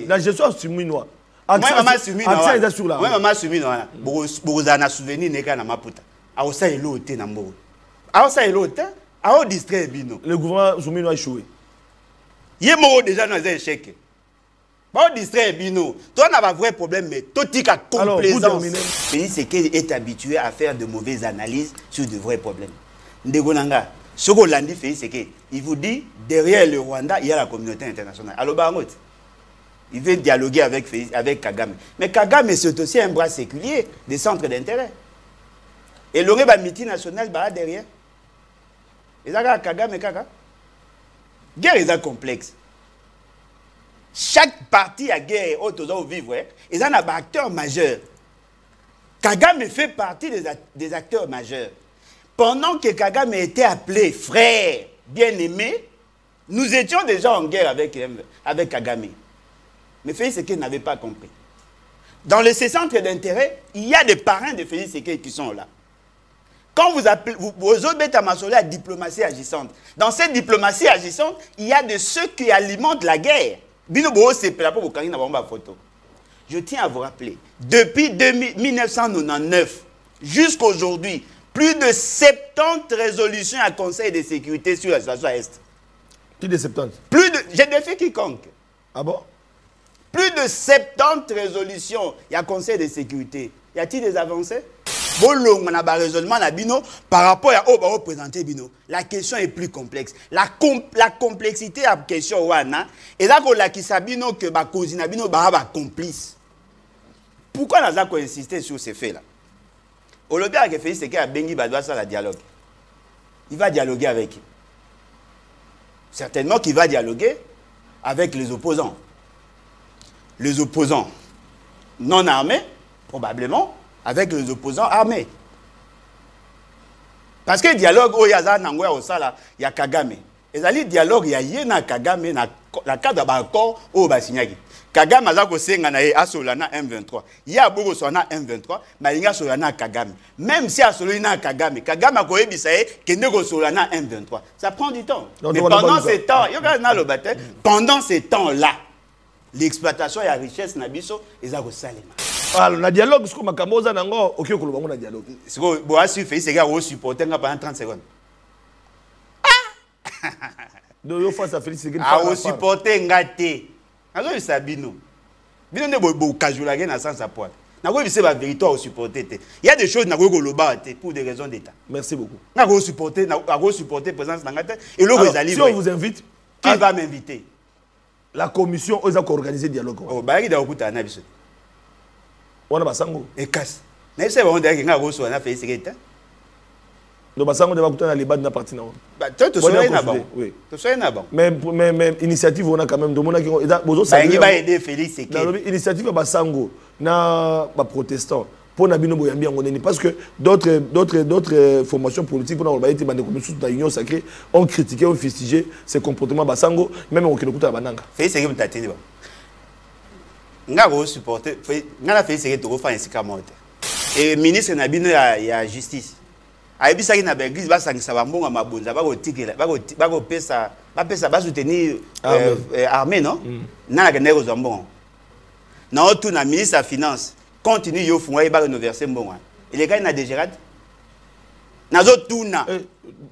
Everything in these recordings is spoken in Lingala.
La gestion suminois. Moi, maman suminois. Moi, maman suminois. Beaucoup d'années souvenirs n'est qu'à Maputa. A ça est l'autre n'ambo. A ça est l'autre. A distrait bino. Le gouvernement suminois a échoué. Il est mort déjà dans un échec. Pas distrait bino. Toi n'a pas vrai problème mais toi tu as complaisance. Pays c'est qu'il est habitué à faire de mauvaises analyses sur de vrais problèmes. Ndegonanga. Ce que l'Andi fait, c'est qu'il vous dit, derrière le Rwanda, il y a la communauté internationale. Alors, il veut dialoguer avec Kagame. Mais Kagame, c'est aussi un bras séculier des centres d'intérêt. Et l'on a meeting national derrière. Et ça, Kagame, Kaka. Guerre est complexe. Chaque parti a guerre, autres vivre, et ça, a un acteur majeur. Kagame fait partie des acteurs majeurs. Pendant que Kagame était appelé frère, bien-aimé, nous étions déjà en guerre avec Kagame. Mais Félix Tshisekedi n'avait pas compris. Dans ces centres d'intérêt, il y a des parrains de Félix Tshisekedi qui sont là. Quand vous appelez, vous autres Beta-Masolé à diplomatie agissante. Dans cette diplomatie agissante, il y a de ceux qui alimentent la guerre. Je tiens à vous rappeler, depuis 1999 jusqu'à aujourd'hui, plus de 70 résolutions à Conseil de sécurité sur la situation Est. Plus de 70? J'ai défié quiconque. Ah bon? Plus de 70 résolutions il y a Conseil de sécurité. Y a-t-il des avancées? Par rapport à représenter Bino, la question est plus complexe. La complexité de la question et là qu'on a qui sabino que ba cosina bino ba complice. Pourquoi on a insisté sur ces faits là? Olobi a fait c'est qu'il Bengi doit faire le dialogue. Il va dialoguer avec qui? Certainement qu'il va dialoguer avec les opposants. Les opposants non armés, probablement, avec les opposants armés. Parce que le dialogue, il y a Kagame. Et le dialogue, il y a Kagame, la cadre d'accord au Basignaki. Kagame a Solana M23. Il y a beaucoup Solana M23, mais il y a Solana Kagame. Même si à Solana Kagame, Kagame a dit qu'il y a Solana M23. Ça prend du temps. Mais pendant ces temps, pendant ces temps-là, l'exploitation et la richesse Nabiso, ils ont salé. Alors, le dialogue, c'est comme un camoza nango, ok, on va dialogue. C'est comme si fait c'est gars supporter pendant 30 secondes. Ah! Donc, il faut ça Félix Tshisekedi. Ah, on supporter ngate. Alors, ça bino. Bino ne bo casual dans sens à poil. N'ako c'est la vérité au supporter. Il y a des choses n'ako goloba pour des raisons d'état. Merci beaucoup. N'ako supporter présence ngate et le si on vous invite, qui va m'inviter? La commission aux organiser dialogue. Oh, bah il a okuta na biso. On a basango. Et casse. Mais c'est bon d'ailleurs nga reçu na fait secréta. Le basango de bakuta na liba na parti na. Bah toi tu sois na bon. Oui. Tu sois na bon. Mais initiative on a quand même de mona qui bozo ça. Bah il aider Félix Tshisekedi. Initiative basango na ba protestant pour na bino boyambi ngoni parce que d'autres formations politiques pour na été bande commission de l'union sacrée ont critiqué ont fustigé ces comportements basango même au Kinokuta bananga. Félix Tshisekedi mtateni ba. Nga go supporter nga na Félix Tshisekedi to fa insika monte. Et ministre na bino ya justice. Aibisa ki na ba église ba sangisa ba mbonga mabonza ba ko tikela ba ko pesa ba soutenir armée non? Na na keneko zo mbongo. Na otu na ministre de finance continue yo funga ba renouveler mbongo. Il est gars na dégérade. Nazo tuna.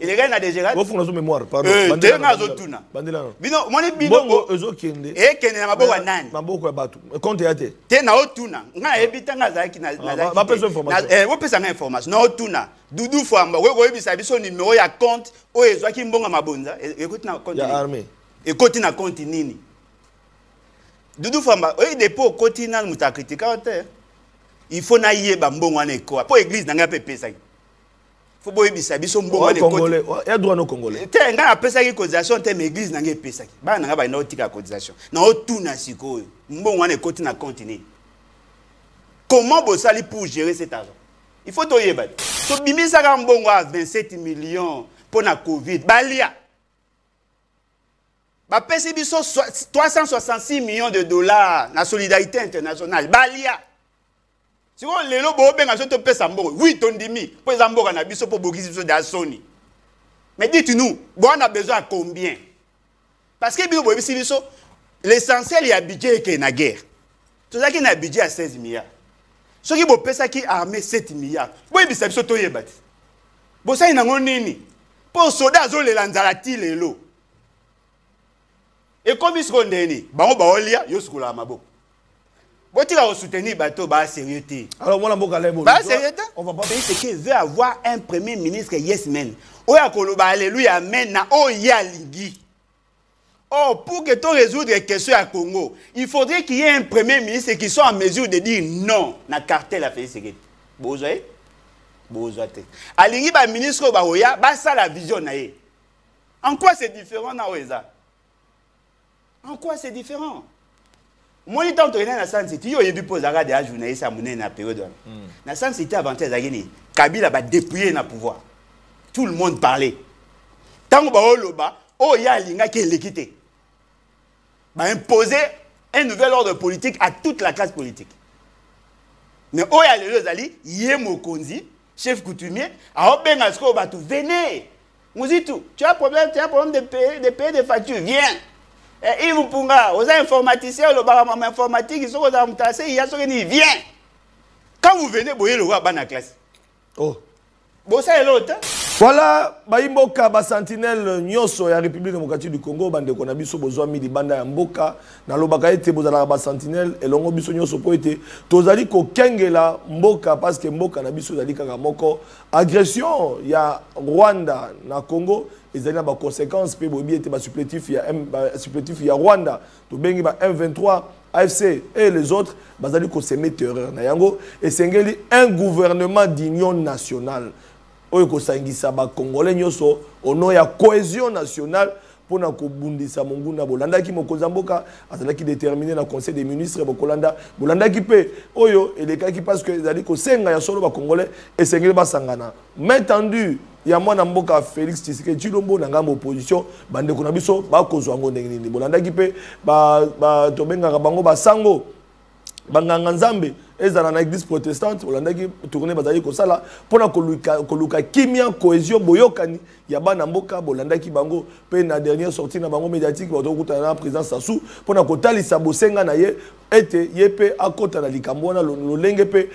Il est gars na dégérade. Vous fungez mémoire pardon. Bandela nazo tuna. Bandela. Bino moni bino ezo kende. E kende na maboko nani? Maboko ya batu. Compte yate. Te na otuna. Nga ebita nga zaki na zaki. Ba pesa information. Wo pesa nga information. Na otuna. Dudu Famba ko yebisa biso numéro ya compte o ezwaki mbonga mabonza. Écoute na compte. Ya armée. Écoute na compte nini? Dudu Famba o dépôt côté na muta critique te. Il faut na yeba mbongo na eko. Po église na nga pe pesa. Faut boye bisa biso mbongo na congolais. Ya droit no congolais. Te nga pesa ki cotisation te mais église na nga pesa. Ba na nga ba na otika cotisation. Na otuna sikoyo. Mbongo na eko na compte nini? Comment bosali pour gérer cet argent? Il faut toyer bad. So bimisa ka mbongo à 27 millions pour la Covid. Balia. Ba pesi biso 366 millions de dollars na solidarité internationale. Balia. Si on lelo bo benga so to pesa mbongo. Oui, tondimi. Po ezamboka na biso po bokisi biso da soni. Mais dites-nous, bon on a besoin à combien? Parce que l'essentiel, il y a budget qui est na guerre. Tout ça qui est un budget à 16 milliards. Ce qui est ça qui armé 7 milliards. Oui, mais c'est ce que tu as ça, il y a un nini. Pour soda, ils ont les lanzalati, les lots. Et comme ils sont donnés, ils ont les mabo. Si tu as soutenu bateau, bah sérieux. Alors, moi, on va pas payer ce qu'il veut avoir un premier ministre yes man. Oya koloba alléluia amen na oya ligi. Oh, pour que tu résoudre les questions à Congo, il faudrait qu'il y ait un premier ministre qui soit en mesure de dire non na cartel à faire ce que. Bozoé? Bozoate. Alingi ba ministre ba oya, ba ça la vision na ye. En quoi c'est différent na oeza? En quoi c'est différent? Moi, il tente de la San City, il y a eu posé à des journalistes à mener la période. La San City avantage à gagner. Kabila va dépouiller le pouvoir. Tout le monde parlait. Tant que il y a l'inga qui est l'équité. Va imposer un nouvel ordre politique à toute la classe politique. Mais il y a les ali, Yemo Konzi, chef coutumier, à Obengasko va tout venez. Mouzitou, tu as un problème de payer des factures, viens. Et Yves Punga, aux informaticiens, le barama informatique, ils sont aux amtassés, il y a ceux qui viennent. Quand vous venez, vous voyez le roi dans la classe. Oh. Bon, ça est l'autre. Voilà, Baimboka, ba sentinelle Nyoso, la République démocratique du Congo, bande konabiso besoin midi banda ya mboka, na lobaka ete bozala ba sentinelle et longo biso Nyoso po ete tozali ko kengela mboka parce que mboka na biso zali kaka moko agression ya Rwanda na Congo ezali na ba conséquences pe bobi ete ba supplétif ya Rwanda to bengi ba M23 AFC et les autres bazali ko semer terreur na yango et sengeli un gouvernement d'union nationale. Oyo kosangisa ba Congolais nyoso ono ya cohésion nationale pona ko bundisa monguna bolanda ki mokonza mboka azalaki déterminé na conseil des ministres bokolanda bolanda ki pe oyo eleka ki parce que ezali ko senga ya solo ba Congolais esengeli basangana main tendue ya mwana mboka Félix Tshisekedi Tshilombo na ngambo opposition bande ko na biso ba kozwa ngo ndenge nini bolanda ki pe ba tobenga bango basango banganga nzambe ezana na église protestante olandaki tourner bazali ko sala pona koluka kimia cohésion boyokani ya bana mboka bolandaki bango pe na dernière sortie na bango médiatique ba tokuta na président Sassou pona kotalisa bosenga na ye ete yepe akota na likambo na lolenge pe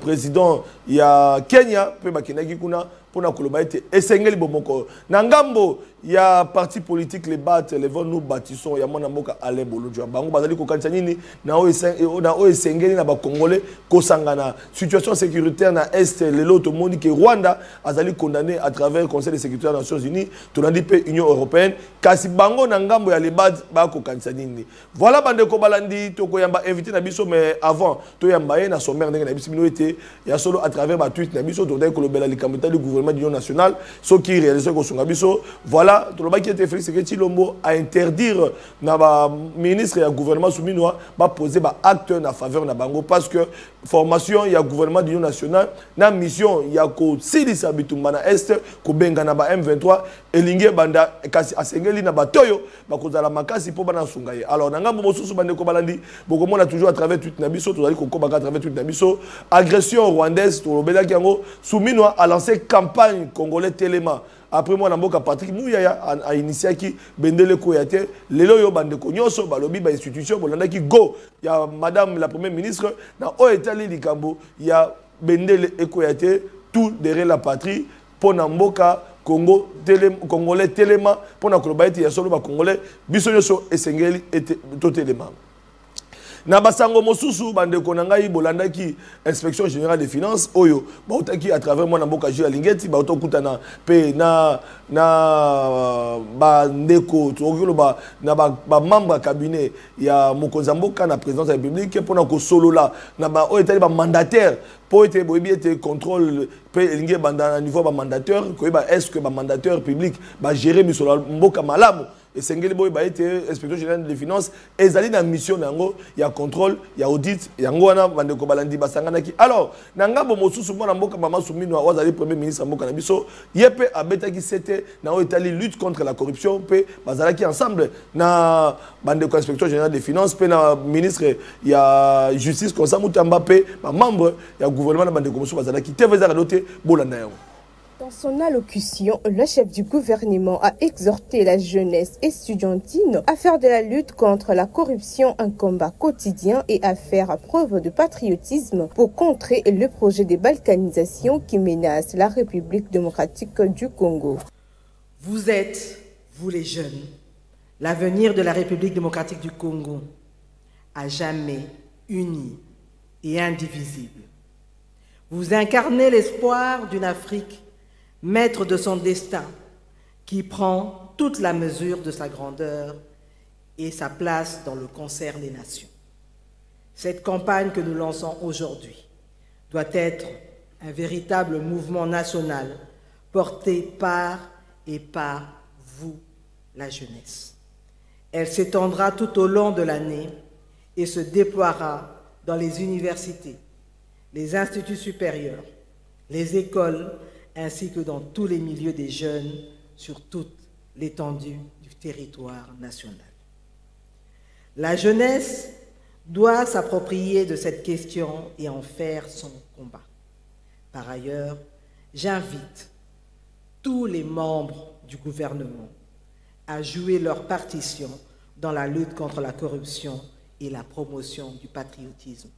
président ya Kenya pe bakinaki kuna pona koloba ete esengeli bomoko na ngambo ya parti politique les BAT les vont nous bâtissons ya mwana mboka Alain Bolodjo bango bazali ko kanisa nini na o esengeli na ba Congolais kosangana situation sécuritaire na est le lot monde que Rwanda azali condamné à travers le Conseil de sécurité des Nations Unies to landi pe Union européenne kasi bango na ngambo ya les BAT ba ko kanisa nini voilà bande ko balandi to ko yamba invité na biso mais avant to yamba na sommaire ndenge na biso bino ete ya solo à travers ba tweet na biso to dai ko lobela likamita du gouvernement d'union nationale ce qui réalise ko sunga biso voilà to lobaki ete Félix Tshilombo a interdire na ba ministre ya gouvernement souminois ba poser ba acte na faveur na bango parce que formation il y a gouvernement d'union nationale na mission il y a ko silisa bitumba na est ko benga na ba M23 elinge banda kasi asengeli na batoyo ba kozala makasi po bana sunga ye alors na ngambo mosusu bande ko balandi boko mona toujours à travers tweet na biso to zali ko koba à travers tweet na biso agression rwandaise to lobela ki yango souminois a lancé campagne congolais Téléma. Après moi, Namboka Patrick Mouyaya a initié qui Bendele Koyate, Lelo Yo Bande Konyoso, Balobi, ba institution, Bolanda qui go. Il y a Madame la Première ministre, dans Oetali Likambo, il y a Bendele Koyate, tout derrière la patrie, pour Namboka, Congo, Congolais Téléma, pour Nakolobaïti, il y a solo Congolais, Bissonyoso et Sengeli et Totéléma. Na basango mosusu bande konangai bolandaki inspection générale des finances oyo bautaki à travers moi na mboka jeu alingeti bautokutana pe na bandeko tokolo ba na ba membre cabinet ya mokonza mboka na présidence de la République pona ko solo la na ba oyo ba mandataire pour être boyebi ete contrôle pe elinge banda na niveau ba mandataire ko ba est-ce que ba mandataire public ba gérer misolo mboka malamu et Sengeli Boy ba été inspecteur général des finances ezali na mission nango ya contrôle ya audit yango wana bande ko balandi basanganaki alors na ngambo mosusu mona mboka mama Soumino wazali premier ministre mboka na biso yepe abetaki c'était na Itali lutte contre la corruption pe bazalaki ensemble na bande ko inspecteur général des finances pe na ministre ya justice Konsa Mutamba pe ba membre ya gouvernement na bande ko mosusu bazalaki te vezaka doté bolanda yango Dans son allocution, le chef du gouvernement a exhorté la jeunesse estudiantine à faire de la lutte contre la corruption un combat quotidien et à faire preuve de patriotisme pour contrer le projet de balkanisation qui menace la République démocratique du Congo. Vous êtes, vous les jeunes, l'avenir de la République démocratique du Congo, à jamais unis et indivisibles. Vous incarnez l'espoir d'une Afrique maître de son destin, qui prend toute la mesure de sa grandeur et sa place dans le concert des nations. Cette campagne que nous lançons aujourd'hui doit être un véritable mouvement national porté par et par vous, la jeunesse. Elle s'étendra tout au long de l'année et se déploiera dans les universités, les instituts supérieurs, les écoles, ainsi que dans tous les milieux des jeunes sur toute l'étendue du territoire national. La jeunesse doit s'approprier de cette question et en faire son combat. Par ailleurs, j'invite tous les membres du gouvernement à jouer leur partition dans la lutte contre la corruption et la promotion du patriotisme.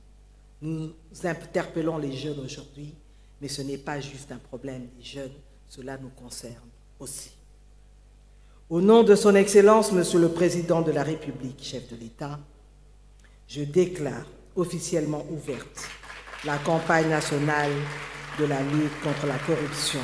Nous interpellons les jeunes aujourd'hui, mais ce n'est pas juste un problème des jeunes, cela nous concerne aussi. Au nom de son Excellence, Monsieur le Président de la République, chef de l'État, je déclare officiellement ouverte la campagne nationale de la lutte contre la corruption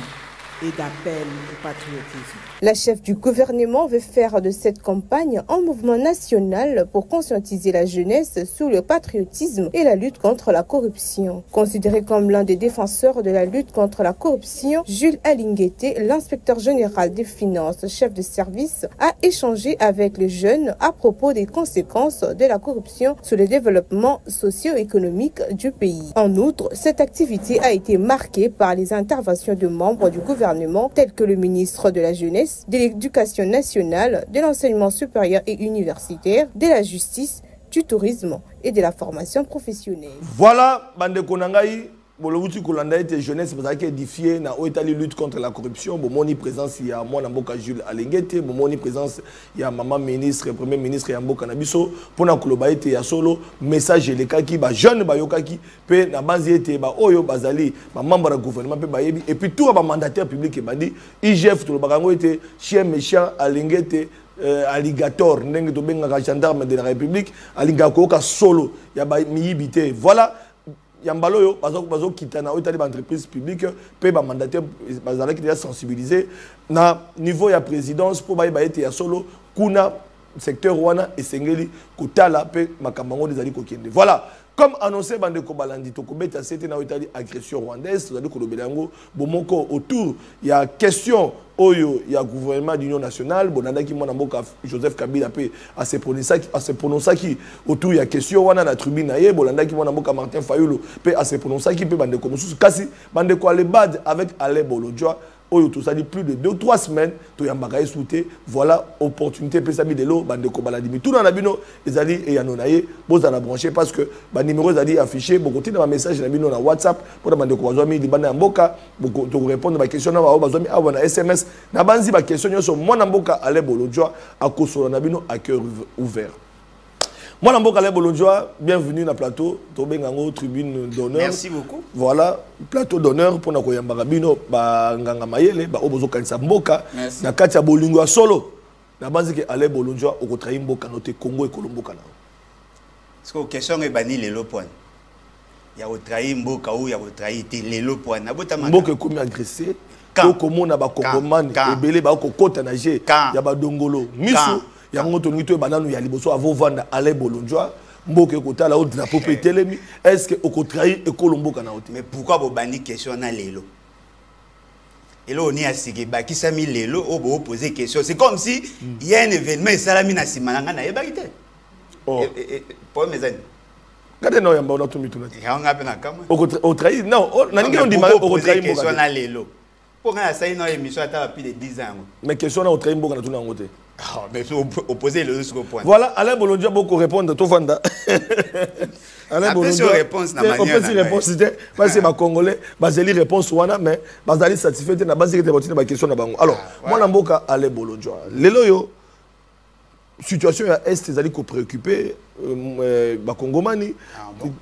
et d'appel au patriotisme. La chef du gouvernement veut faire de cette campagne un mouvement national pour conscientiser la jeunesse sur le patriotisme et la lutte contre la corruption. Considéré comme l'un des défenseurs de la lutte contre la corruption, Jules Alinguete, l'inspecteur général des finances, chef de service, a échangé avec les jeunes à propos des conséquences de la corruption sur le développement socio-économique du pays. En outre, cette activité a été marquée par les interventions de membres du gouvernement tels que le ministre de la Jeunesse, de l'Éducation nationale, de l'enseignement supérieur et universitaire, de la justice, du tourisme et de la formation professionnelle. Voilà, bande konangai, bolobuti kolanda ete jeunesse parce que édifié na oitali lutte contre la corruption, bomoni présence il y a moi Mboka Jules Alinguete, bomoni présence il y a maman ministre, premier ministre ya Mboka na biso pona koloba ete ya solo message lekaki ba jeune ba yokaki pe na banzi ete ba oyo bazali ba membre du gouvernement pe ba yebi et puis tout ba mandataire public e bandi IGF to bakango ete chien méchant Alinguete alligator ndenge to benga gendarme de la République alingako ka solo ya ba miyibité. Voilà Yambaloyo, bazo kitana otali ba entreprise publique pe ba mandataire bazala ki déjà sensibiliser na niveau ya présidence pour ba ete ya solo kuna secteur wana esengeli kotala pe makambango des ali kokende. Voilà, comme annoncé bande ko balandi to ko beta c'était na otali agression rwandaise zali ko lobelango bomoko autour il y a question oyo ya gouvernement d'union nationale bonanda ki mona mboka Joseph Kabila pe a se prononcer qui autour ya question wana na tribune na ye bolanda ki mona mboka Martin Fayulu pe a se prononcer qui pe bande ko mususu kasi bande ko ale bad avec Ale Bolodjoa oyo tout ça dit plus de 2-3 semaines to yambaka esouté. Voilà opportunité pe sami de lo bande ko baladi tout dans la bino ezali e yanonaye boza na brancher parce que ba numéro ezali affiché beaucoup na message na bino na WhatsApp pour bande ko bazwa mi libana mboka beaucoup to répondre ba question na ba bazwa mi awa na SMS na banzi ba question nyoso mwana mboka Ale Bolodjoa akosola na bino à cœur ouvert. Moi, Mboka Ale Bolodjoa, bienvenue dans le plateau, Tobengango, tribune d'honneur. Merci beaucoup. Voilà, plateau d'honneur pour nous koyamba bino ba nganga mayele ba obozo kanisa mboka na kati ya bolingo solo. Na banzi ke Ale Bolodjoa okotrahi mboka note Congo et Kolomboka na. Parce que question est bani lelo point. Ya otrahi mboka ou ya otrahi te lelo point. Na bota mboka komi agressé. Quand komona ba kongomani ebele ba kokota na je ya ba dongolo. Miso yango tongi to bananu ya liboso avo vanda Ale Bolodjoa mboke kotala au drapeau petelemi est-ce que okotrahi ekolomboka na ote. Mais pourquoi bo bani question na lelo? Et là on est à sigi ba ki sami lelo o bo poser question. C'est comme si il y a un événement salami na simananga na yebakite. Oh. Pour mes amis. Regardez non yamba on a tout mis tout là. Ya on a pena kama. Okotrahi non na ningi on dit mal okotrahi mboka. Question na lelo. Pour qu'on ait une émission à plus de 10 ans. Mais question au train, beaucoup na tout mais opposer le sur point. Voilà, Alain Bolondia beaucoup répondre tout Fanda. Alain Bolondia réponse na manière. On peut réponse c'était parce que ma congolais, baseli réponse wana mais basali satisfait na base que te ba question na bango. Alors, moi na mboka Alain Bolondia. Lelo yo situation ya est ezali ko préoccuper ba congomani.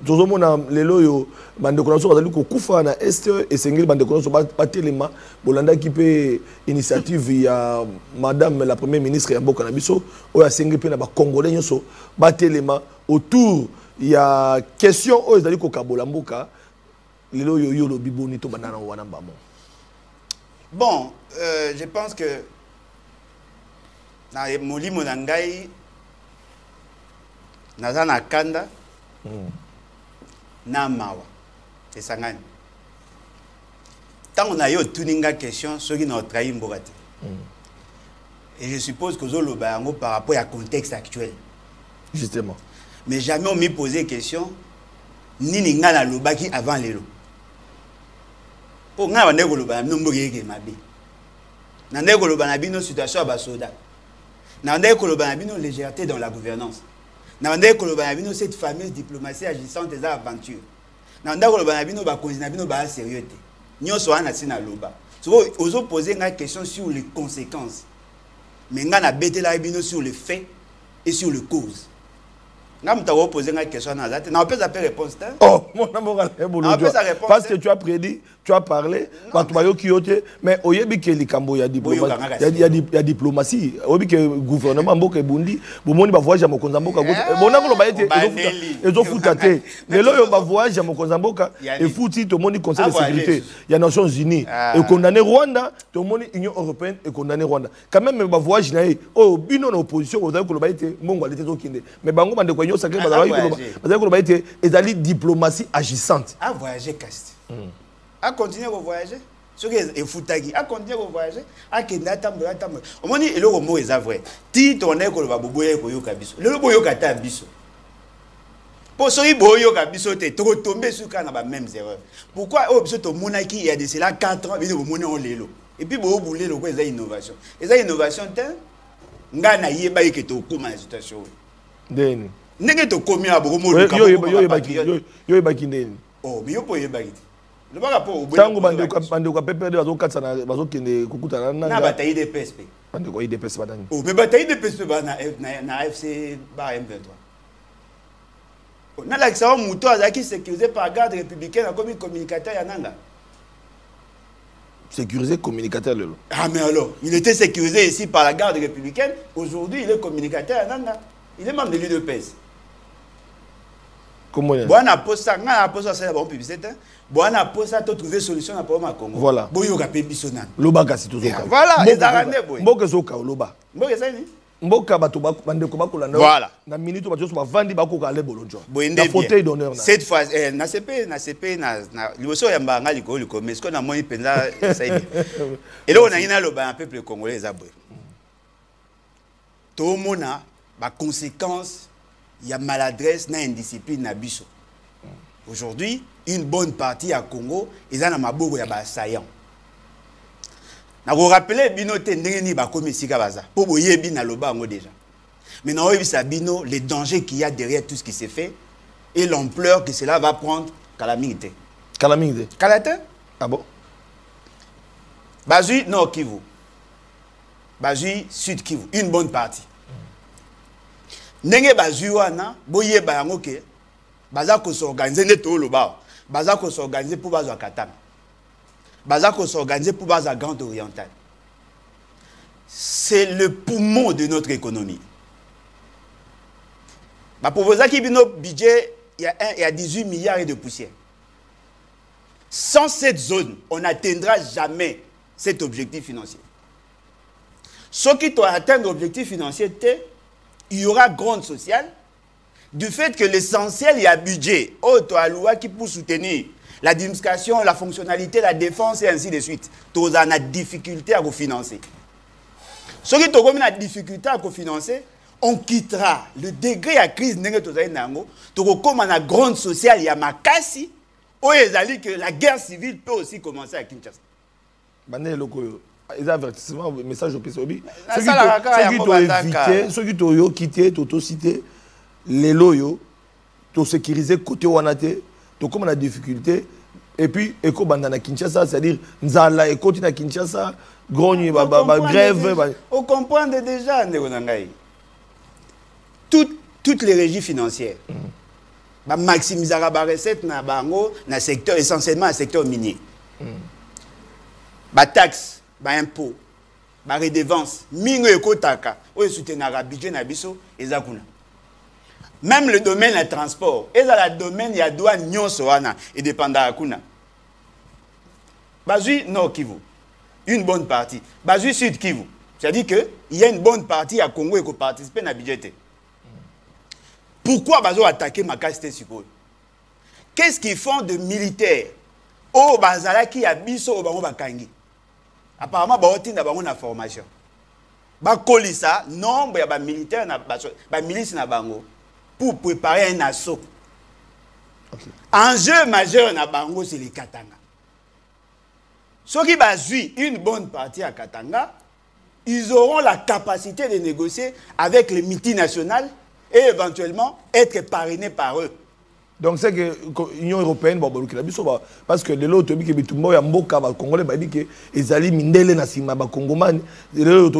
Tozomona lelo yo bande ko naso bazali ko kufa na est et sengeli bande ko naso ba telema bolanda ki pe initiative ya madame la première ministre ya mboka na biso o ya sengeli pe na ba congolais nyoso ba telema autour ya question o ezali ko kabola mboka lelo yo yo lo biboni to banana wana mbamo. Bon, je pense que na molimo na ngai naza na kanda na mawa esangani tant on a eu tuninga question ceux qui n'ont trahi mboka te et je suppose que zoloba yango par rapport à contexte actuel justement mais jamais on m'y posé question nini nga na lobaki avant lelo po nga bande ko loba na mboka yeke mabe na ndeko loba na bino situation ba soda na ndeko loba na bino légèreté dans la gouvernance na ndeko loba na bino cette fameuse diplomatie agissante des aventures na ndeko loba na bino ba konzi na bino ba sérieux te nyonso wana sina loba so ozo poser une question sur les conséquences mais nga na betela bino sur le fait et sur le cause. Nga mutako poser une question na zate na peut sa réponse ta. Oh mon amour parce que tu as prédit, tu as parlé batu bayo kiote mais oyebi ke likambo ya diplomatie ya diplomatie oyebi ke gouvernement mboka bundi bomoni ba voyage ya mokonza mboka bona ko ba ete ezo futa te lelo yo ba voyage ya mokonza mboka e futi to moni conseil de sécurité ya Nations Unies et condamné Rwanda to moni Union européenne et condamné Rwanda quand même ba voyage na o bino na opposition oza ko ba ete mbongo alete zo kinde mais bango bande ko sacré bazali ete ezali diplomatie agissante a voyager cast a continuer à voyager ce qui est futaki a continuer à voyager a kenda tambola omoni eloko mo eza vrai ti toné ko ba boboye ko yoka biso lelo boyoka ta biso po so boyoka biso te to tomber sur kana ba mêmes erreurs pourquoi o biso to monaki il y a de cela 4 ans bino bomoni on lelo et puis bo boulé loko eza innovation te ngana yeba yeke to koma situation then nenge to komi aboko mo yo ebaki ndeni oh mais yo po yebaki le baka po tango bande ko pepede bazokatsa na bazokende kokutana na bataille de PSP bande ko IDPS badani oh mais bataille de PSP ba na FC ba M23 na la ça muto azaki sécurisé par garde républicaine comme communicateur ya nanga sécurisé communicateur lelo ah mais alors il était sécurisé ici par la garde républicaine aujourd'hui il est communicateur ya nanga il est membre de l'UDPS. Comment bon on a posé ça c'est la bonne publicité bon on a posé ça to trouver solution na problème à Congo voilà boyo ka pe bisona loba kasi tozoka voilà les arandé boy mboka zoka loba mboka ça ni mboka bato bande ko bakolanda voilà na minute bato so bavandi bakoka ale bolonjo na fauteuil d'honneur cette fois na CP na liboso ya mbanga liko mais ce qu'on a moi penza ça y est et là on a ina loba un peuple congolais za boy to mona ba conséquence il y a maladresse na indiscipline na biso aujourd'hui une bonne partie à Congo ils en a maboko ya ba assaillant na ko rappeler bino te ndenge ni ba komi sika baza po boyebi na loba ngo déjà mais na oyebi sa bino les dangers qu'il y a derrière tout ce qui s'est fait et l'ampleur que cela va prendre calamité kalate ah bon bazui Nord Kivu bazui Sud Kivu une bonne partie ndenge bazui wana boyeba yango ke baza ko s'organiser ne to loba baza ko s'organiser pour baza katanga baza ko s'organiser pour baza Grande Orientale c'est le poumon de notre économie ba proposer ki bino budget il y a 18 milliards et de poussière sans cette zone on n'atteindra jamais cet objectif financier ceux qui doivent atteindre l'objectif financier il y aura grande sociale du fait que l'essentiel il y a budget auto loi qui pour soutenir l'administration, la fonctionnalité, la défense et ainsi de suite. Tous en a difficulté à financer. Ceux qui ont la difficulté à financer, on quittera le degré à crise n'engue tous nango. Tout comme en a grande sociale il y a makasi. Où ils allaient que la guerre civile peut aussi commencer à Kinshasa. Bande loko. Ils ont avertissement, message au PSOB. Ceux qui t'ont quitté, t'ont cité, les loyaux, t'ont sécurisé côté Wanate, t'ont comme la difficulté. Et puis, Eko Bandana Kinshasa, c'est-à-dire, Nzala, Eko Tina Kinshasa, Grogny, grève. On comprend déjà, toutes les régies financières. Maximiser la recette dans le secteur, essentiellement le secteur minier. Taxes. Impôts, redevance, mingo ekotaka, ou soutenir budget na biso ezakuna. Même le domaine du transport, et dans le domaine il y a douane nyonso wana et dépendant akuna. Bazui Nord Kivu, une bonne partie. Bazui Sud Kivu, c'est-à-dire que il y a une bonne partie à Congo qui participe à budget. Pourquoi bazo attaquer ma casté suppose? Qu'est-ce qu'ils font de militaires? Oh bazala qui a biso au bango bakangi. Apparemment, il y a une formation. Il y a nombre de militaires et milices pour préparer un assaut. Enjeu majeur dans Bango, c'est les Katanga. Ceux qui ont une bonne partie à Katanga, ils auront la capacité de négocier avec les multinationales et éventuellement être parrainés par eux. Donc c'est que l'Union européenne, parce que les autres qui sont en Mboka, les Congolais, ils allaient mindele na sima ba Congomani, les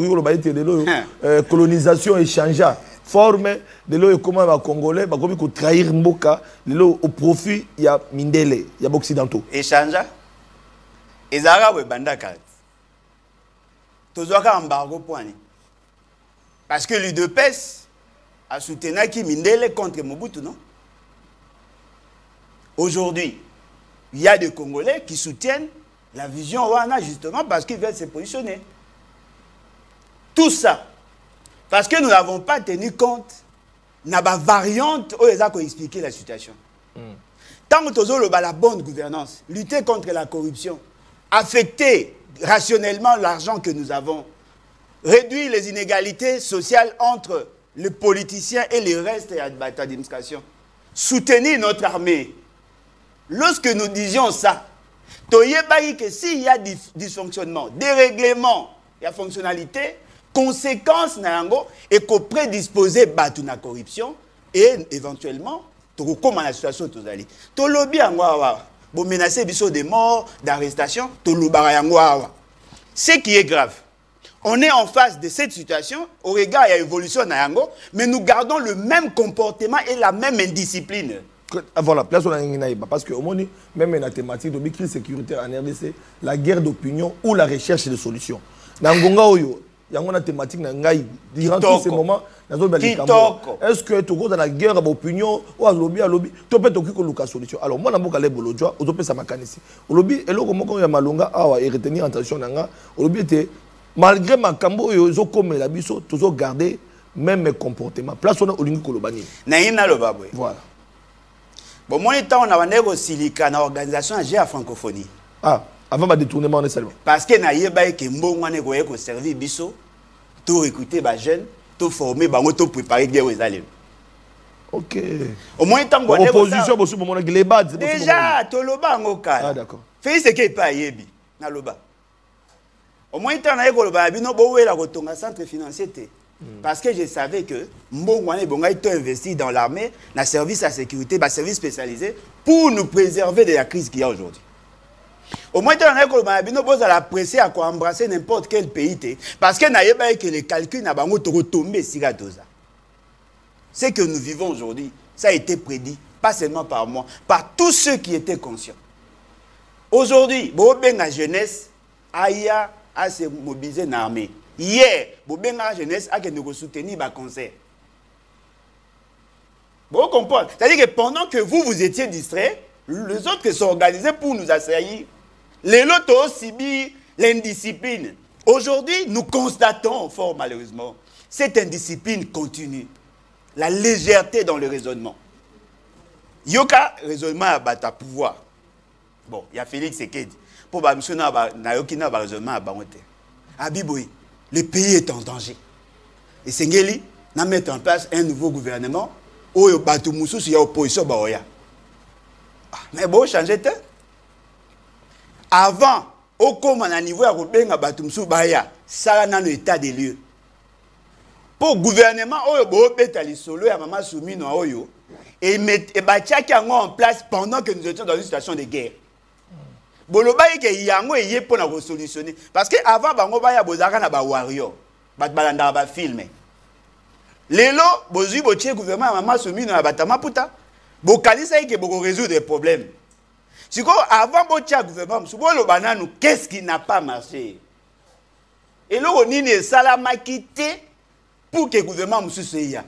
colonisation échangea, forme de l'eau comment les Congolais, comme ils trahir Mboka, au profit il y a mindele, il y a occidentaux. Échangea, les Arabes bandaka, tous embargo point. Parce que l'UDPS a soutenu qui mindele contre Mobutu, non? Aujourd'hui, il y a des Congolais qui soutiennent la vision Wana justement parce qu'ils veulent se positionner. Tout ça, parce que nous n'avons pas tenu compte de la variante où ils ont expliqué la situation. Tant que nous avons la bonne gouvernance, lutter contre la corruption, affecter rationnellement l'argent que nous avons, réduire les inégalités sociales entre les politiciens et le reste de l'administration, soutenir notre armée. Lorsque nous disions ça, que s'il y a dysfonctionnement, dérèglement, il y a fonctionnalité, conséquence et qu'on prédisposer battre la corruption et éventuellement, comment la situation est allée. To lobby bon menacer de mort, d'arrestation, to ce qui est grave. On est en face de cette situation, au regard de l'évolution de Yango, mais nous gardons le même comportement et la même indiscipline. Voilà, place on a parce que au moins même la thématique de crise sécuritaire en RDC, la guerre d'opinion ou la recherche de solutions. Dans Ngonga Oyo, il y a une thématique durant tous ces moments est-ce que tu dans la guerre d'opinion ou à lobby tu peux te solution. Alors moi na les bolodjoa, on peut ça makanisi. Au lobby et là comment il y a malonga et retenir attention nanga, au lobby était malgré ma cambo yo comme la biso toujours garder même comportement. Place on a olingi kolobani. Na lobabwe. Voilà. Bon, moi, on a un silica dans l'organisation à francophonie. Ah, avant le détournement, on est seulement. Parce que na yeba que mbongo ane ko servir biso, tout recruter ba jeune, tout former ba to préparer guerre aux alliés. OK. Au moins tant qu'on opposition bosu mo na les bad. Déjà to loba ngoka. Ah d'accord. Fais ce qui pas yebi na loba. Au moins tant na yeko loba bino bo wela ko tonga centre financier té. Parce que je savais que Mbongo a investi dans l'armée, dans le service à sécurité, dans le service spécialisé, pour nous préserver de la crise qu'il y a aujourd'hui. Au moins, on a la presser à embrasser n'importe quel pays. Parce que les calculs n'ont pas retombé. Ce que nous vivons aujourd'hui, ça a été prédit, pas seulement par moi, par tous ceux qui étaient conscients. Aujourd'hui, la jeunesse a se mobiliser dans l'armée. Hier, la jeunesse a soutenir le concert. Vous comprenez? C'est-à-dire que pendant que vous étiez distraits, les autres sont organisés pour nous assaillir. Les autres ont subi l'indiscipline. Aujourd'hui, nous constatons fort malheureusement cette indiscipline continue. La légèreté dans le raisonnement. Yoka, raisonnement à bata pouvoir. Bon, il y a Félix Sekedi. Pour que na raisonnement à barote. Abiboui. Le pays est en danger. Et Sengeli n'a mis en place un nouveau gouvernement où il y a opposition. Mais bon, changer de temps. Avant au comme à niveau à Robenga Batumsou Baya, ça n'a l'état des lieux. Pour le gouvernement, Oyo Boopetali Solo et Maman Soumino Oyo, et Batiaki en place pendant que nous étions dans une situation de guerre. Boloba y yango y pour la solutionner. Parce que avant Bango Baya Bozara na ba warrior, Batbalanda ba filmer. Lelo, Bozu Boche gouvernement Maman Soumino na Batama Puta, Bokalisa y boko résoudre des problèmes. Si avant Bocha gouvernement, qu'est-ce qui n'a pas marché? Et là, on est salama quitté pour que le gouvernement me suive.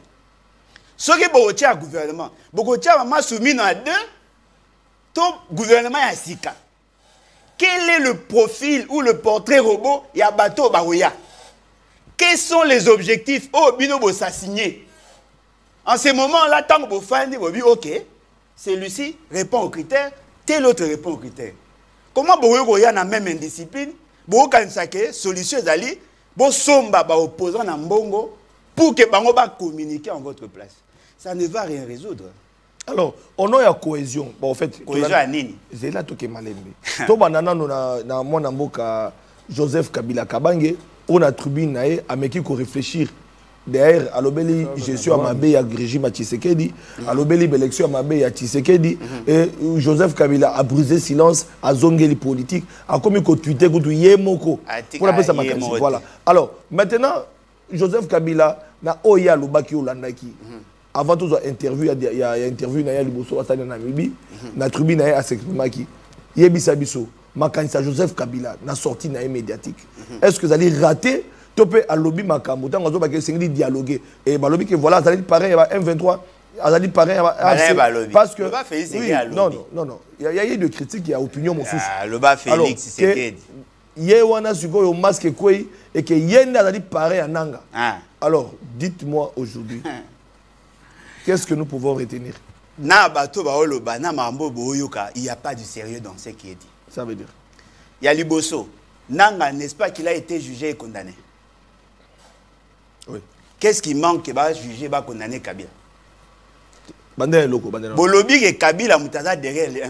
Ce qui est Bocha gouvernement, Bocha Maman soumis à deux, ton gouvernement est à Sika. Quel est le profil ou le portrait robot y a bateau Barouya? Quels sont les objectifs? Oh, Binobo s'assigner. En ce moment-là, tant que vous faites, vous dites, ok, celui-ci répond aux critères. Tel autre répond aux critères. Comment vous avez la même indiscipline? Vous avez une solution d'ali, vous avez opposant à Mbongo pour que vous communiquer en votre place. Ça ne va rien résoudre. Alors, on a la cohésion. Bon, en fait, cohésion à Nini. C'est là que malembe. To banana na mwana mboka Joseph Kabila Kabange, on a tribune nae ameki ko réfléchir. Derrière, à l'obéli, je suis à ma baie à régime à Tshisekedi, à l'obéli, l'élection à ma baie à Tshisekedi, et Joseph Kabila a brisé silence, a zongé politique, a commis qu'on tweetait que tu y moko. Pour appeler ça ma question. Voilà. Alors, maintenant, Joseph Kabila n'a oya l'obaki ou l'andaki. Avant tout, interview, il y a interview, il y a Liboso, il y a Namibi, la tribune, il y a Sekmaki, il y a Bissabiso, ma candidat Joseph Kabila n'a sorti n'a médiatique. Est-ce que vous allez rater? Topé à lobby makambo tant qu'on va essayer de dialoguer et bah lobby que voilà ça dit pareil à M23 ça dit pareil parce que oui, non il y a eu de critiques il y a opinion mon fils le bas Félix c'est Yewana suko au masque quoi et que yenda ça dit pareil à Nanga alors dites-moi aujourd'hui qu'est-ce que nous pouvons retenir na bato ba oloba na mambo boyoka il y a pas de sérieux dans ce qui est dit ça veut dire il y a Liboso Nanga n'est-ce pas qu'il a été jugé et condamné. Oui. Qu'est-ce qui manque que va juger, va condamner Kabila? Bolobi et Kabila Moutaza derrière les 1-23.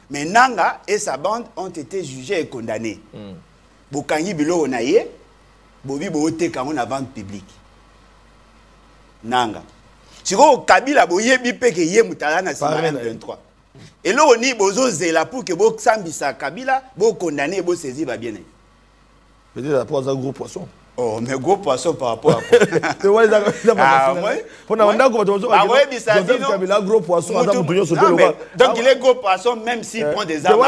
Mais Nanga et sa bande ont été jugés et condamnés. Bokangi Bilo Onaye, Bobi Bote Kamon à vente publique. Nanga. Si vous Kabila Boye Bipe que Ye Moutaza na 1-23. Et là on y bozo zela pour que bo sambisa Kabila, bo condamné, bo saisi va bien. Peut-être pour un gros poisson. Oh, mais gros poisson par rapport à quoi? Donc il est gros poisson même s'il prend des armes.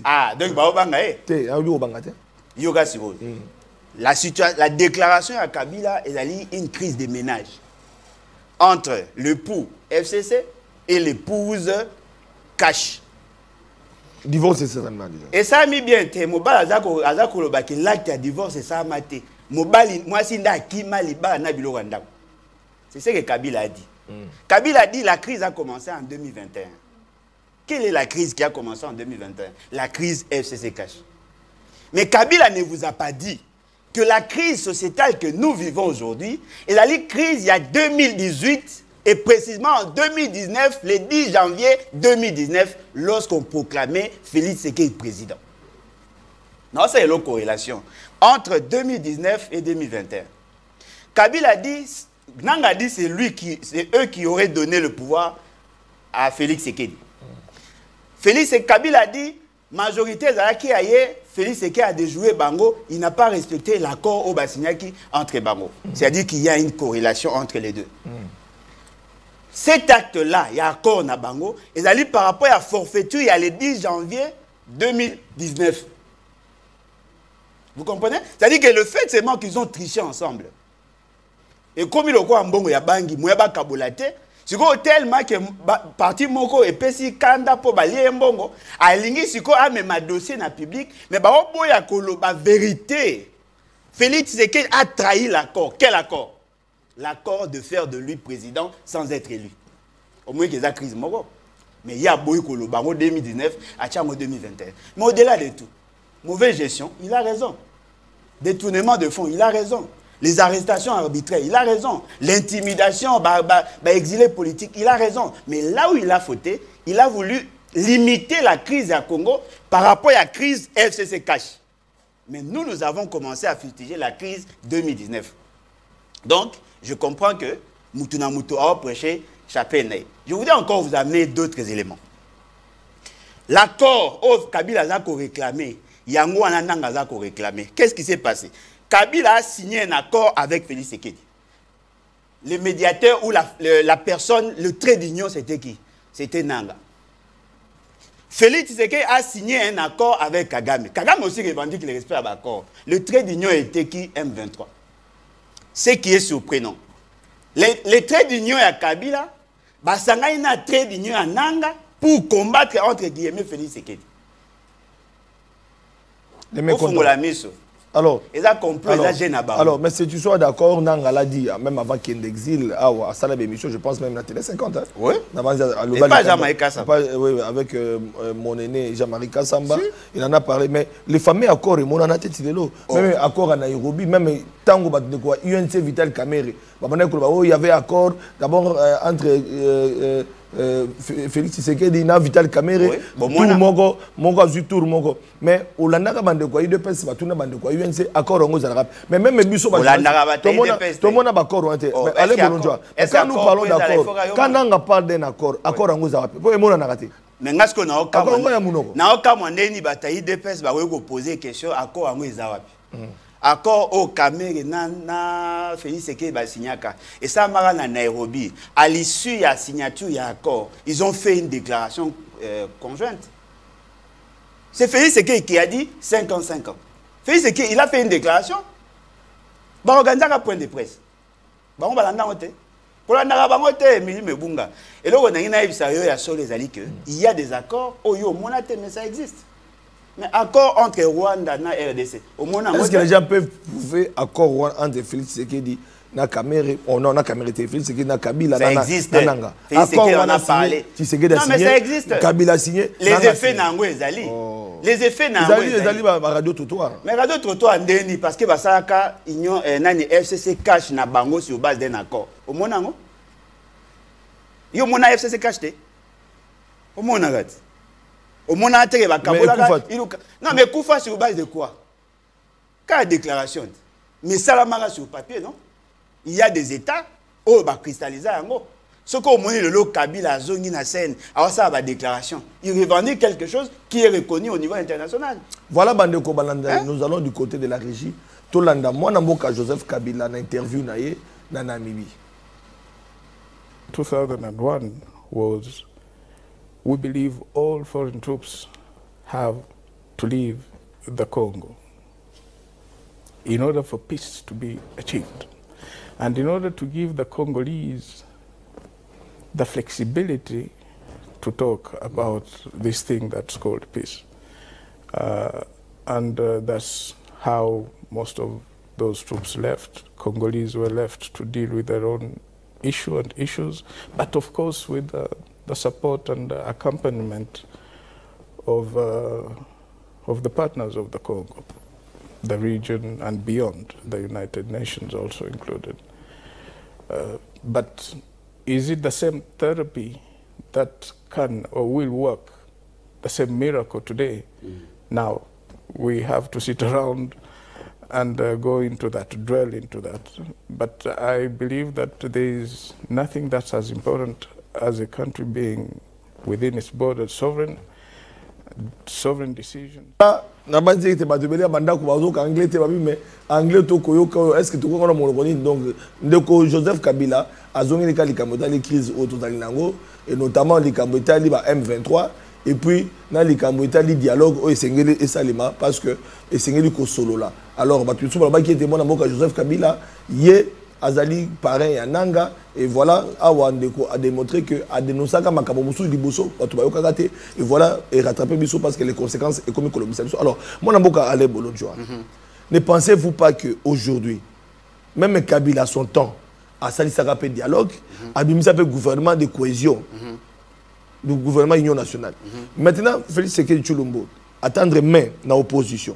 Ah, donc la déclaration à Kabila est une crise de ménage entre l'époux FCC et l'épouse Cash. Divorce, c'est ça, et ça a mis bien. Mobile Azako l'acte de divorce, c'est ça, maté. Mobile, moi, c'est c'est ce que Kabila a dit. Kabila a dit la crise a commencé en 2021. Quelle est la crise qui a commencé en 2021? La crise FCC Cash. Mais Kabila ne vous a pas dit que la crise sociétale que nous vivons aujourd'hui est la crise il y a 2018. Et précisément en 2019, le 10 janvier 2019, lorsqu'on proclamait Félix Tshisekedi président. Non, c'est une corrélation entre 2019 et 2021. Kabila a dit, Nanga a dit, c'est eux qui auraient donné le pouvoir à Félix Tshisekedi. Kabila a dit, majorité Zalaki Aye, Félix Tshisekedi a déjoué Bango, il n'a pas respecté l'accord au Bassignaki entre Bango. C'est-à-dire qu'il y a une corrélation entre les deux. Cet acte-là, il y a accord na Bango, et par rapport à la forfaiture, il y a le 10 janvier 2019. Vous comprenez? C'est-à-dire que le fait seulement qu'ils ont triché ensemble. Et comme il y a un Mbongo, il y a Bangi, il y a Kabolate, c'est tellement que parti Moko et Pessi Kanda pour balayer Mbongo, a ligné si quoi même un dossier dans le public, mais bah au bout il y a la vérité. Félix Tshisekedi a trahi l'accord. Quel accord? L'accord de faire de lui président sans être élu. Au moins qu'il y a une crise. Mais il y a beaucoup de choses en 2019 à 2021. Mais au-delà de tout, mauvaise gestion, il a raison. Détournement de fonds, il a raison. Les arrestations arbitraires, il a raison. L'intimidation, exilé politique, il a raison. Mais là où il a fauté, il a voulu limiter la crise à Congo par rapport à la crise FCC Cash. Mais nous avons commencé à fustiger la crise 2019. Donc, je comprends que Moutouna Moutou a prêché Chapelle. Je voudrais encore vous amener d'autres éléments. L'accord au Kabila a réclamé, Yango Anandanga a réclamé. Qu'est-ce qui s'est passé? Kabila a signé un accord avec Félix Tshisekedi. Le médiateur ou la personne, le trait d'union, c'était qui? C'était Nanga. Félix Tshisekedi a signé un accord avec Kagame. Kagame aussi revendique le respect à l'accord. Le trait d'union était qui? M23. Ce qui est surprenant. Les traits d'union à Kabila, Basanga il y a un trait d'union à Nanga pour combattre entre guillemets Félix Tshisekedi. Alors, alors, mais si tu sois d'accord, Nanga l'a dit, même avant qu'il y ait d'exil, à Salah Bémission, je pense même à la télé 50. Hein. Oui. Et pas Jean-Marie Kassamba. Oui, avec mon aîné Jean-Marie Kassamba, si. Il en a parlé. Mais les fameux accords, mon en a été même accord à Nairobi, même Tango Batnekwa, UNC Vital Kamere. Il y avait accord d'abord entre. Félix Tshisekedi na Vital Kamere oui. Tour Mongo zu Tour Mongo mais Olandaka bande quoi il pèse batuna bande quoi UNC accord ngo zalaka mais même biso ba tout le monde ba accord allez bolonjoa quand nous parlons d'accord quand on parle d'un accord ngo zalaka pour mona nakati mais ngasko na okamwa ndeni batayi DPS ba ko poser question accord ngo ezawapi accord au Cameroun na Félix Tshisekedi ba signaka et ça mara na Nairobi à l'issue de la signature de l'accord ils ont fait une déclaration conjointe. C'est Félix Tshisekedi qui a dit 55 ans. Félix Tshisekedi il a fait une déclaration. Ba organiser un point de presse. Ba on balanda ngote. Pour la narabangote Emile Mebunga. Et là on a une aïbsayo ya sur les alliés que il y a des accords au yo monate mais ça existe. Mais accord entre Rwanda et RDC. Est-ce que les gens peuvent prouver accord entre Félix Tshisekedi et Kamere? Oh non, Kamere, Félix Tshisekedi et Kabila. Ça existe. Félix Tshisekedi en a parlé. Non, mais ça existe. Kabila a signé. Les effets n'ango ezali. Les effets n'ango ezali. Radio Trottoir. Mais Radio Trottoir ndeni parce que basaka union nani FCC cash na bango sur base d'un accord. Au monango. Yo mona FCC cash te. Au monagati. Au monde entier, non, mais Koufa sur base de quoi? Quelle déclaration? Mais ça la mara sur papier, non? Il y a des États où va cristalliser en gros. Ce qu'on monnaie le lot Kabila, Zongi na scène, alors ça va déclaration. Il revendique quelque chose qui est reconnu au niveau international. Voilà, Bande Kobalanda, nous allons du côté de la régie. Tolanda, moi, Namboka Joseph Kabila, na interview na Namibie. 2001 was. We believe all foreign troops have to leave the Congo in order for peace to be achieved. And in order to give the Congolese the flexibility to talk about this thing that's called peace. That's how most of those troops left. Congolese were left to deal with their own issues, but of course with the support and accompaniment of the partners of the Congo, the region and beyond, the United Nations also included. But is it the same therapy that can or will work, the same miracle today? Now, we have to sit around and go into that, dwell into that. But I believe that there is nothing that's as important as a country being within its borders, sovereign decision. Est-ce que Joseph Kabila a zoné les crises autour et notamment les M23 et puis dans les dialogue au Essengeli et Salima parce que Essengeli ko solo là. Alors qui était mon amour Joseph Kabila yé azali pareil à Nanga et voilà Awandeko a démontré que a dénoncé ka makabo musu liboso bato bayoka kate et voilà et rattraper biso parce que les conséquences économiques. Alors mon amour allait bolonjoa. Ne pensez-vous pas que aujourd'hui même Kabila à son temps a sali sakapé dialogue a bimisa fait gouvernement de cohésion du gouvernement Union nationale. Maintenant Félix Tshisekedi Tshilombo attendre main dans opposition.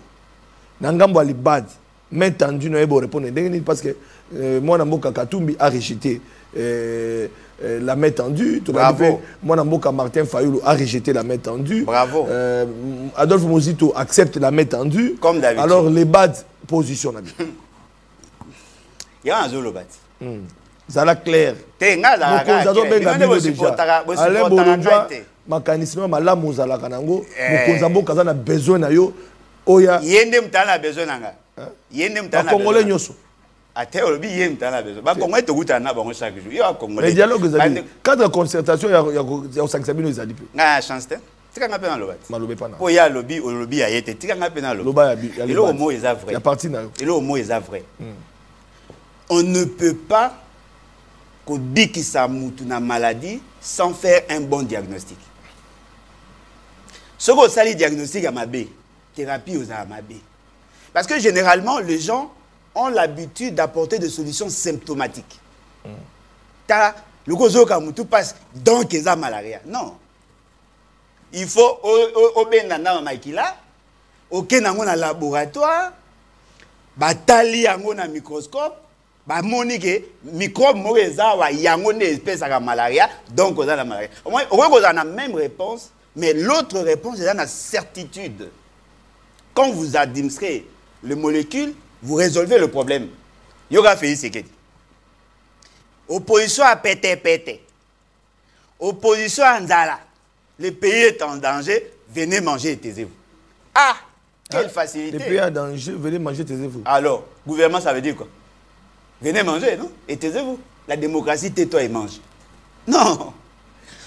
Nangambo ali bad main tendue no ebo répondre parce que moi Namboka Katumbi a rejeté la main tendue. Bravo. Moi, Martin Fayoulou a rejeté la main tendue. Bravo. Adolphe Mozito accepte la main tendue. Comme d'habitude. Alors, les bad position. Il y a un zolo bat. Ça l'a clair. Alain Bolonjoa, mécanisme malamu ozala kanango, mokonzambo kazana besoin na yo. Oya. Yende mtana besoin nanga. Yende mtana. Congolais nyoso. Ate olobi yende mtana besoin. Ba Congolais to kuta na bango chaque jour. Yo Congolais. Les dialogues ezali. Cadre de concertation ya osangisa bino ezali pe. Na chance te. Tika nga pe na lobat. Malobe pa na. Po ya lobi olobi ya yete. Tika nga pe na lobat. Loba ya. Et le mot est vrai. Ya parti na yo. Et le mot est vrai. On ne peut pas dire que ça mutu na maladie sans faire un bon diagnostic. Ce qu'on sali diagnostic à Mabé, thérapie aux Mabé. Parce que généralement, les gens ont l'habitude d'apporter des solutions symptomatiques. Le gozo kamutu passe donc ils ont malaria. Non. Il faut au benana makila, au kenango na laboratoire, batali yango na microscope. Bah monique microbe moreza wa yango ne espèce à malaria donc on a la malaria. Au moins on a la même réponse mais l'autre réponse est dans la certitude. Quand vous administrez le molécule, vous résolvez le problème. Yoga fait ce qu'il dit. Opposition à pété. Opposition à Nzala. Le pays est en danger, venez manger et taisez-vous. Ah, quelle facilité. Le pays est en danger, venez manger et taisez-vous. Alors, gouvernement ça veut dire quoi? Venez manger, non? Et taisez-vous. La démocratie, tais-toi et mange. Non.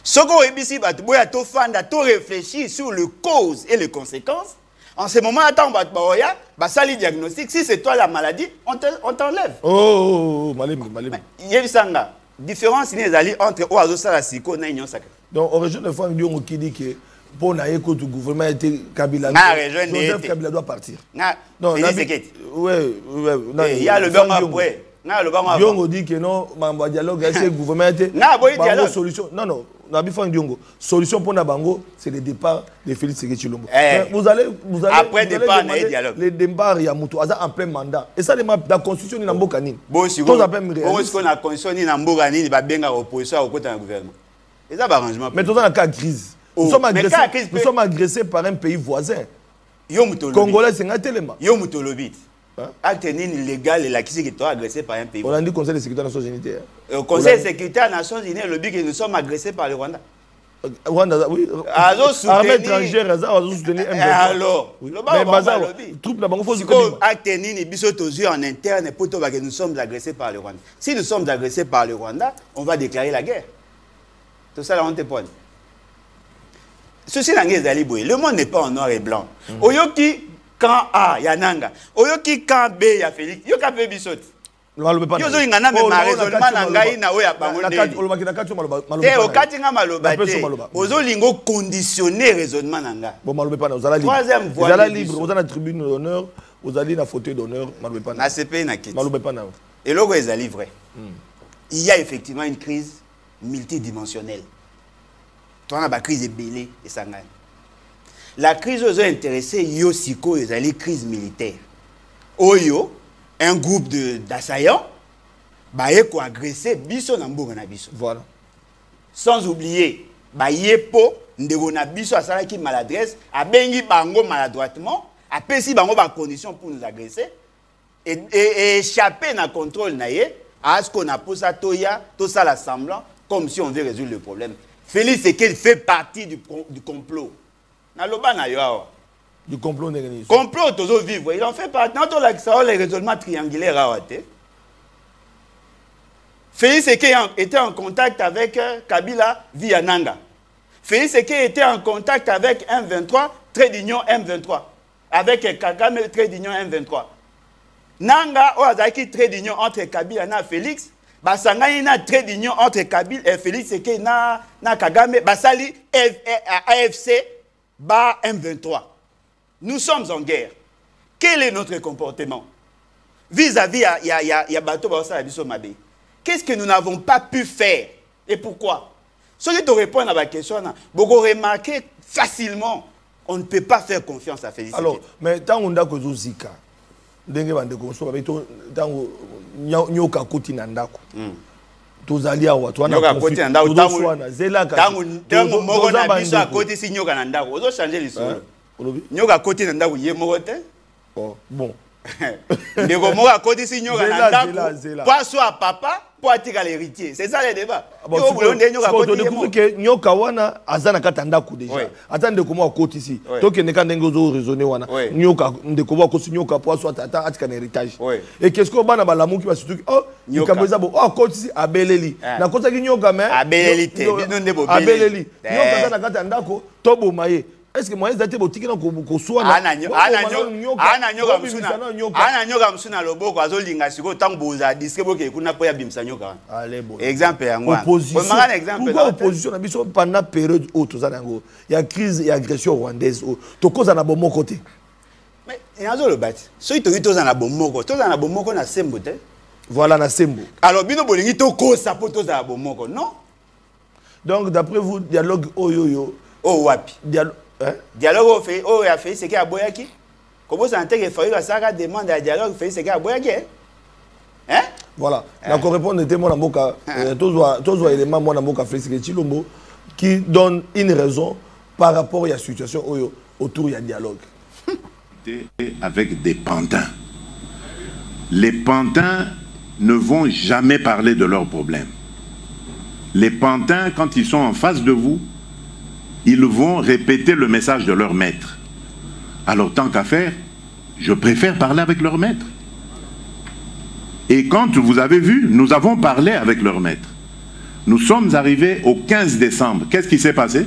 Ce qu'on réussit, tu réfléchir sur les causes et les conséquences. En ce moment, attends, ça le diagnostic. Si c'est toi la maladie, on t'enlève. Oh, malé. Il y a une différence entre Oazo la Siko et Union Sacrée. Donc, en région de France, qui dit que pour le gouvernement était Kabila. Joseph Kabila doit partir. Non, oui. Il y a le beurre Diongo dit que non, le dialogue avec le gouvernement était une solution. Non, solution pour Nabango, c'est le départ de Félix Tshisekedi Tshilombo. Vous allez après départ, dialogue. Le départ, il y a Moutou, en plein mandat. Et ça, la constitution de Nambo Kanine. Bon, si vous avez la constitution de Nambo Kanine, il va bien l'opposition au côté du gouvernement. Et ça, arrangement. Mais tout dans le cas de crise. Nous sommes agressés par un pays voisin. Congolais, c'est un téléma. Acte illégal et la qui est agressé par un pays. On a dit Conseil de sécurité des Nations Unies. Au Conseil de sécurité des Nations Unies, le but que nous sommes agressés par le Rwanda. Rwanda, oui. Armée étrangère, ça va soutenir un peu. Alors, le troupe là, il faut que acte en interne pour que nous sommes agressés par le Rwanda. Si nous sommes agressés par le Rwanda, on va déclarer la guerre. Tout ça, là, on te pointe. Ceci, le monde n'est pas en noir et blanc. Oyoki. Quand A, il y a Nanga. Oyoki quand B, il y a Félix. Yo ka pe bisot. Yo zo ingana me ma raisonnement na ngai na oya bango ndeli. Te okati nga maloba te. Ozo lingo conditionner raisonnement na nga. Bon maloba pa na ozala libre. Troisième voie. Ozala libre, ozala na tribune d'honneur, ozali na fauteuil d'honneur, maloba pa na. Na CP na kiti. Maloba pa na. Et logo ezali vrai. Il y a effectivement une crise multidimensionnelle. Toi na ba crise ebelé et sangani. La crise aux intéressés, Yosiko, ils allaient crise militaire. Oyo, un groupe d'assaillants, ko agressé, biso namboga na biso. Voilà. Sans oublier, yepo, ndego na biso asala ki maladresse, abengi bango maladroitement, apesi bango ba condition pour nous agresser, et échapper na contrôle na ye, à ce qu'on a posé à Toya, tout ça l'assemblant, comme si on veut résoudre le problème. Félix, c'est qu'il fait partie du complot. Du complot négatif. Complot, toujours vivre. Il en fait partie. Dans les raisonnements triangulaires. Félix était en contact avec Kabila via Nanga. Félix était en contact avec M23, trait d'union M23. Avec Kagame, trait d'union M23. Nanga, qui trait d'union entre Kabila et Félix. Basanga y a trait d'union entre Kabila et Félix et na Kagame. Basali AFC. Bas M23. Nous sommes en guerre. Quel est notre comportement vis-à-vis ya bateau Mabé? Qu'est-ce que nous n'avons pas pu faire et pourquoi? Si tu réponds à ma question, vous remarquez facilement on ne peut pas faire confiance à Félix. Alors, mais tant on a que Zika, dengue bande comme ça, tant nyoka kuti nandako. tozali awa to nyoka koti na ndako tango tango moko na biso akoti si nyoka na ndako ozo changer lisolo nyoka koti na ndako ye moko te bon ndeko moko akoti si nyoka na ndako paso a papa po atika l'héritier c'est ça le débat yo bolonde nyoka koti ye moko que nyoka wana azana kata ndako déjà ata ndeko moko akoti si to kende ka ndenge ozo raisonner wana nyoka ndeko moko akoti nyoka paso ata atika na héritage et qu'est-ce que bana balamuki ba surtout oh nyoka za bo akoti si abeleli na kota ki nyoka mais abeleli te bino nde bo abeleli nyoka azana kata ndako to bomaye. Est-ce que moi j'ai botiki na ko soana ana nyoka msuna loboko azolinga siko tango boza disque boke kuna po ya bimsa nyoka allez bon exemple yango pourquoi opposition na biso pendant période où tozana yango ya crise et agression rwandaise to koza na bomo côté mais yazo le bati so ito toza na bomoko na sembo te voilà na sembo alors bino bolingi to kosa po toza na bomoko non donc d'après vous dialogue oyoyo wapi dialogue a fait ce qui a boyaki. Comment ça entend que Fayouk a ça demande à dialogue fait ce qui a boyaki hein? Voilà. La correspondance était mon amboka tous éléments mon amboka Félix Chilombo qui donne une raison par rapport à la situation autour du dialogue. Avec des pantins. Les pantins ne vont jamais parler de leurs problèmes. Les pantins, quand ils sont en face de vous, ils vont répéter le message de leur maître. Alors, tant qu'à faire, je préfère parler avec leur maître. Et quand vous avez vu, nous avons parlé avec leur maître. Nous sommes arrivés au 15 décembre. Qu'est-ce qui s'est passé?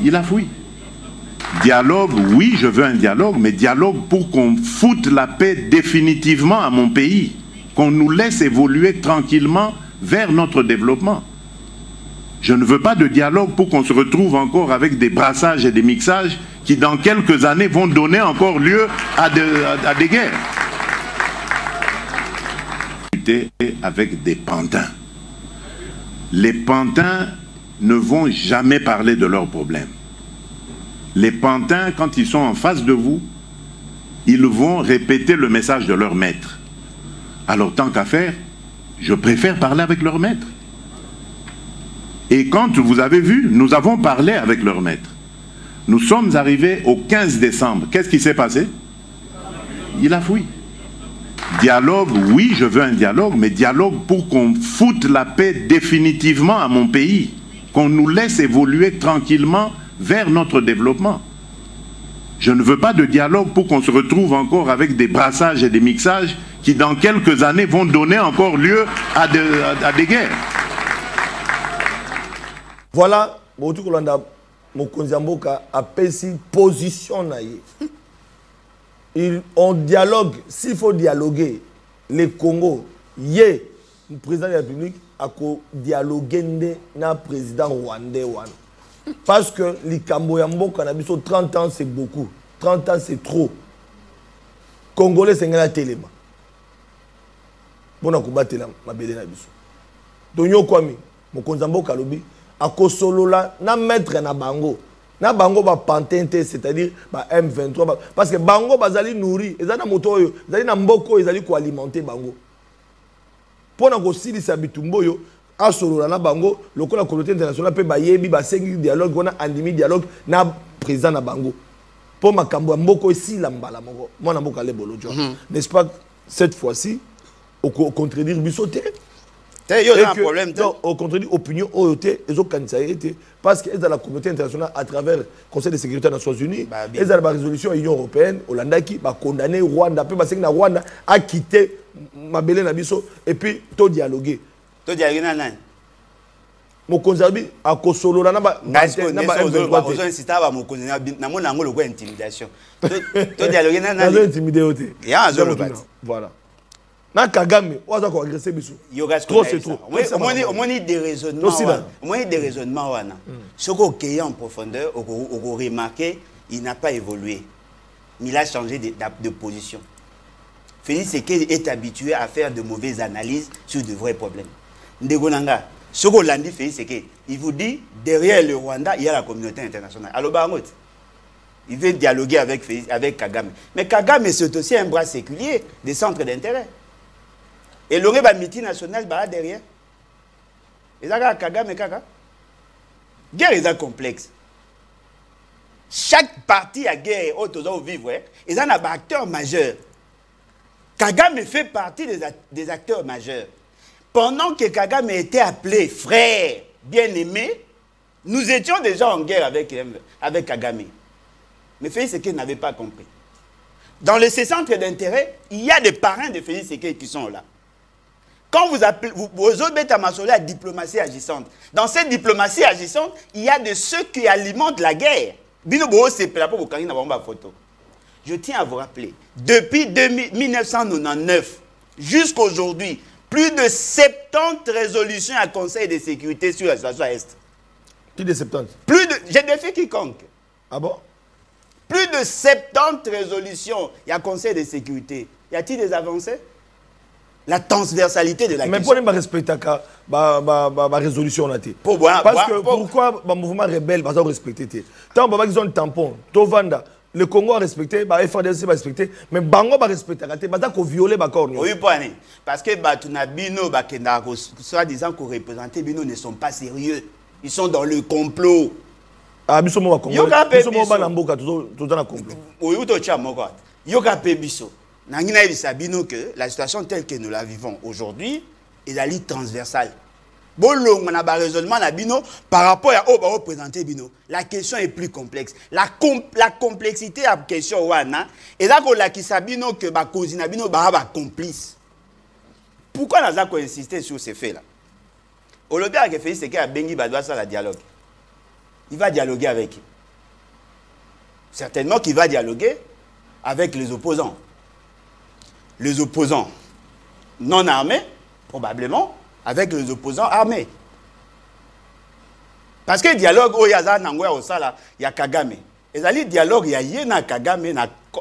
Il a fui. Dialogue, oui, je veux un dialogue, mais dialogue pour qu'on foute la paix définitivement à mon pays. Qu'on nous laisse évoluer tranquillement vers notre développement. Je ne veux pas de dialogue pour qu'on se retrouve encore avec des brassages et des mixages qui, dans quelques années, vont donner encore lieu à des guerres. Avec des pantins. Les pantins ne vont jamais parler de leurs problèmes. Les pantins, quand ils sont en face de vous, ils vont répéter le message de leur maître. Alors, tant qu'à faire, je préfère parler avec leur maître. Et quand vous avez vu, nous avons parlé avec leur maître. Nous sommes arrivés au 15 décembre. Qu'est-ce qui s'est passé? Il a fui. Dialogue, oui, je veux un dialogue, mais dialogue pour qu'on foute la paix définitivement à mon pays. Qu'on nous laisse évoluer tranquillement vers notre développement. Je ne veux pas de dialogue pour qu'on se retrouve encore avec des brassages et des mixages qui, dans quelques années, vont donner encore lieu à des guerres. Voilà, Mokonzi Mboka a pris position. On dialogue, s'il faut dialoguer, les Congo, le président de la République a dialogué avec le président rwandais. Parce que les Mboka, 30 ans c'est beaucoup, 30 ans c'est trop. Congolais c'est un téléma. Bon, on a combattu la belle nabiso. Donc, Mokonzi Mboka lobi. Akosolola na maître na bango ba pantente c'est-à-dire ba M23 parce que bango bazali nourri ezana moto oyo ezali na mboko ezali ko alimenter bango pona ko silisa bitumbo yo asolola na bango lokola communauté internationale pe ba yebi ba sengi dialogue wana andimi dialogue na président na bango po makambo ya mboko esi la mbala moko mona mboka le bolojo n'est-ce pas cette fois-ci au contredire bisoté. Il y a un problème. Au contraire, l'opinion OET, ils ont candidaté parce qu'ils ont la communauté internationale à travers le Conseil de sécurité des Nations Unies, ils ont la résolution de l'Union européenne, Hollande qui a condamné Rwanda, puis parce que Rwanda a quitté Mabele Nabiso et puis tout dialoguer. Tout dialoguer nan. Mon conservé a kosolo na ba M23. Ils ont insisté à mon conservé na mon angolo quoi intimidation. Tout dialoguer nan. Ils ont intimidé OT. Il y a un zolo bat. Voilà. Na Kagame, on va agresser biso. Trop c'est trop. Au moins des raisonnements. Au moins des raisonnements wana. Ce qu'on cueille en profondeur, on remarqué, il n'a pas évolué. Il a changé de position. Félix Tshisekedi est habitué à faire de mauvaises analyses sur de vrais problèmes. Ndegonanga, ce qu'on l'a dit Félix Tshisekedi, il vous dit derrière le Rwanda, il y a la communauté internationale. Alors Bangot, il veut dialoguer avec Kagame. Mais Kagame c'est aussi un bras séculier des centres d'intérêt. Et l'aurait ba multinational bah derrière. Et ça, Kagame, Kaka. Guerre est un complexe. Chaque parti à guerre, au vivre, ils ont un acteur majeur. Kagame fait partie des acteurs majeurs. Pendant que Kagame était appelé frère, bien-aimé, nous étions déjà en guerre avec Kagame. Mais Félix Tshisekedi n'avait pas compris. Dans ces centres d'intérêt, il y a des parrains de Félix Tshisekedi qui sont là. Quand vous appelez, vous êtes à la diplomatie agissante. Dans cette diplomatie agissante, il y a de ceux qui alimentent la guerre. Je tiens à vous rappeler, depuis 1999 jusqu'à aujourd'hui, plus de 70 résolutions à Conseil de sécurité sur la situation Est. Plus de 70. J'ai défié quiconque. Ah bon? Plus de 70 résolutions, il y a Conseil de sécurité. Y a-t-il des avancées? La transversalité de la question. Mais pourquoi ne respecter la résolution? Parce que pourquoi le mouvement rebelle va respecter? Tant qu'ils ont le tampon, Tovanda, le Congo a respecté, le FADC va respecter, mais Bango va respecter. Ils vont violer le corps. Oui, parce que Bino, soi-disant qu'on représente Bino, ne sont pas sérieux. Ils sont dans le complot. Ah, Biso mo Congo. Biso mo ba namboka tout dans le complot. Oui, ou tocha moko. Yoka pe biso. Nangina Bino que la situation telle que nous la vivons aujourd'hui est la ligne transversale. Bolong na ba raisonnement na Bino par rapport à au ba représenter Bino. La question est plus complexe. La complexité de la question wana et là qu'on la ki Bino que ba cause na Bino ba complice. Pourquoi nous avons insisté sur ces faits là? Aujourd'hui, avec Félix Tshisekedi a bengi ba doit ça la dialogue. Il va dialoguer avec qui? Certainement qu'il va dialoguer avec les opposants. Les opposants non armés, probablement, avec les opposants armés. Parce que le dialogue, il y a Kagame. Et le dialogue, il y a Kagame,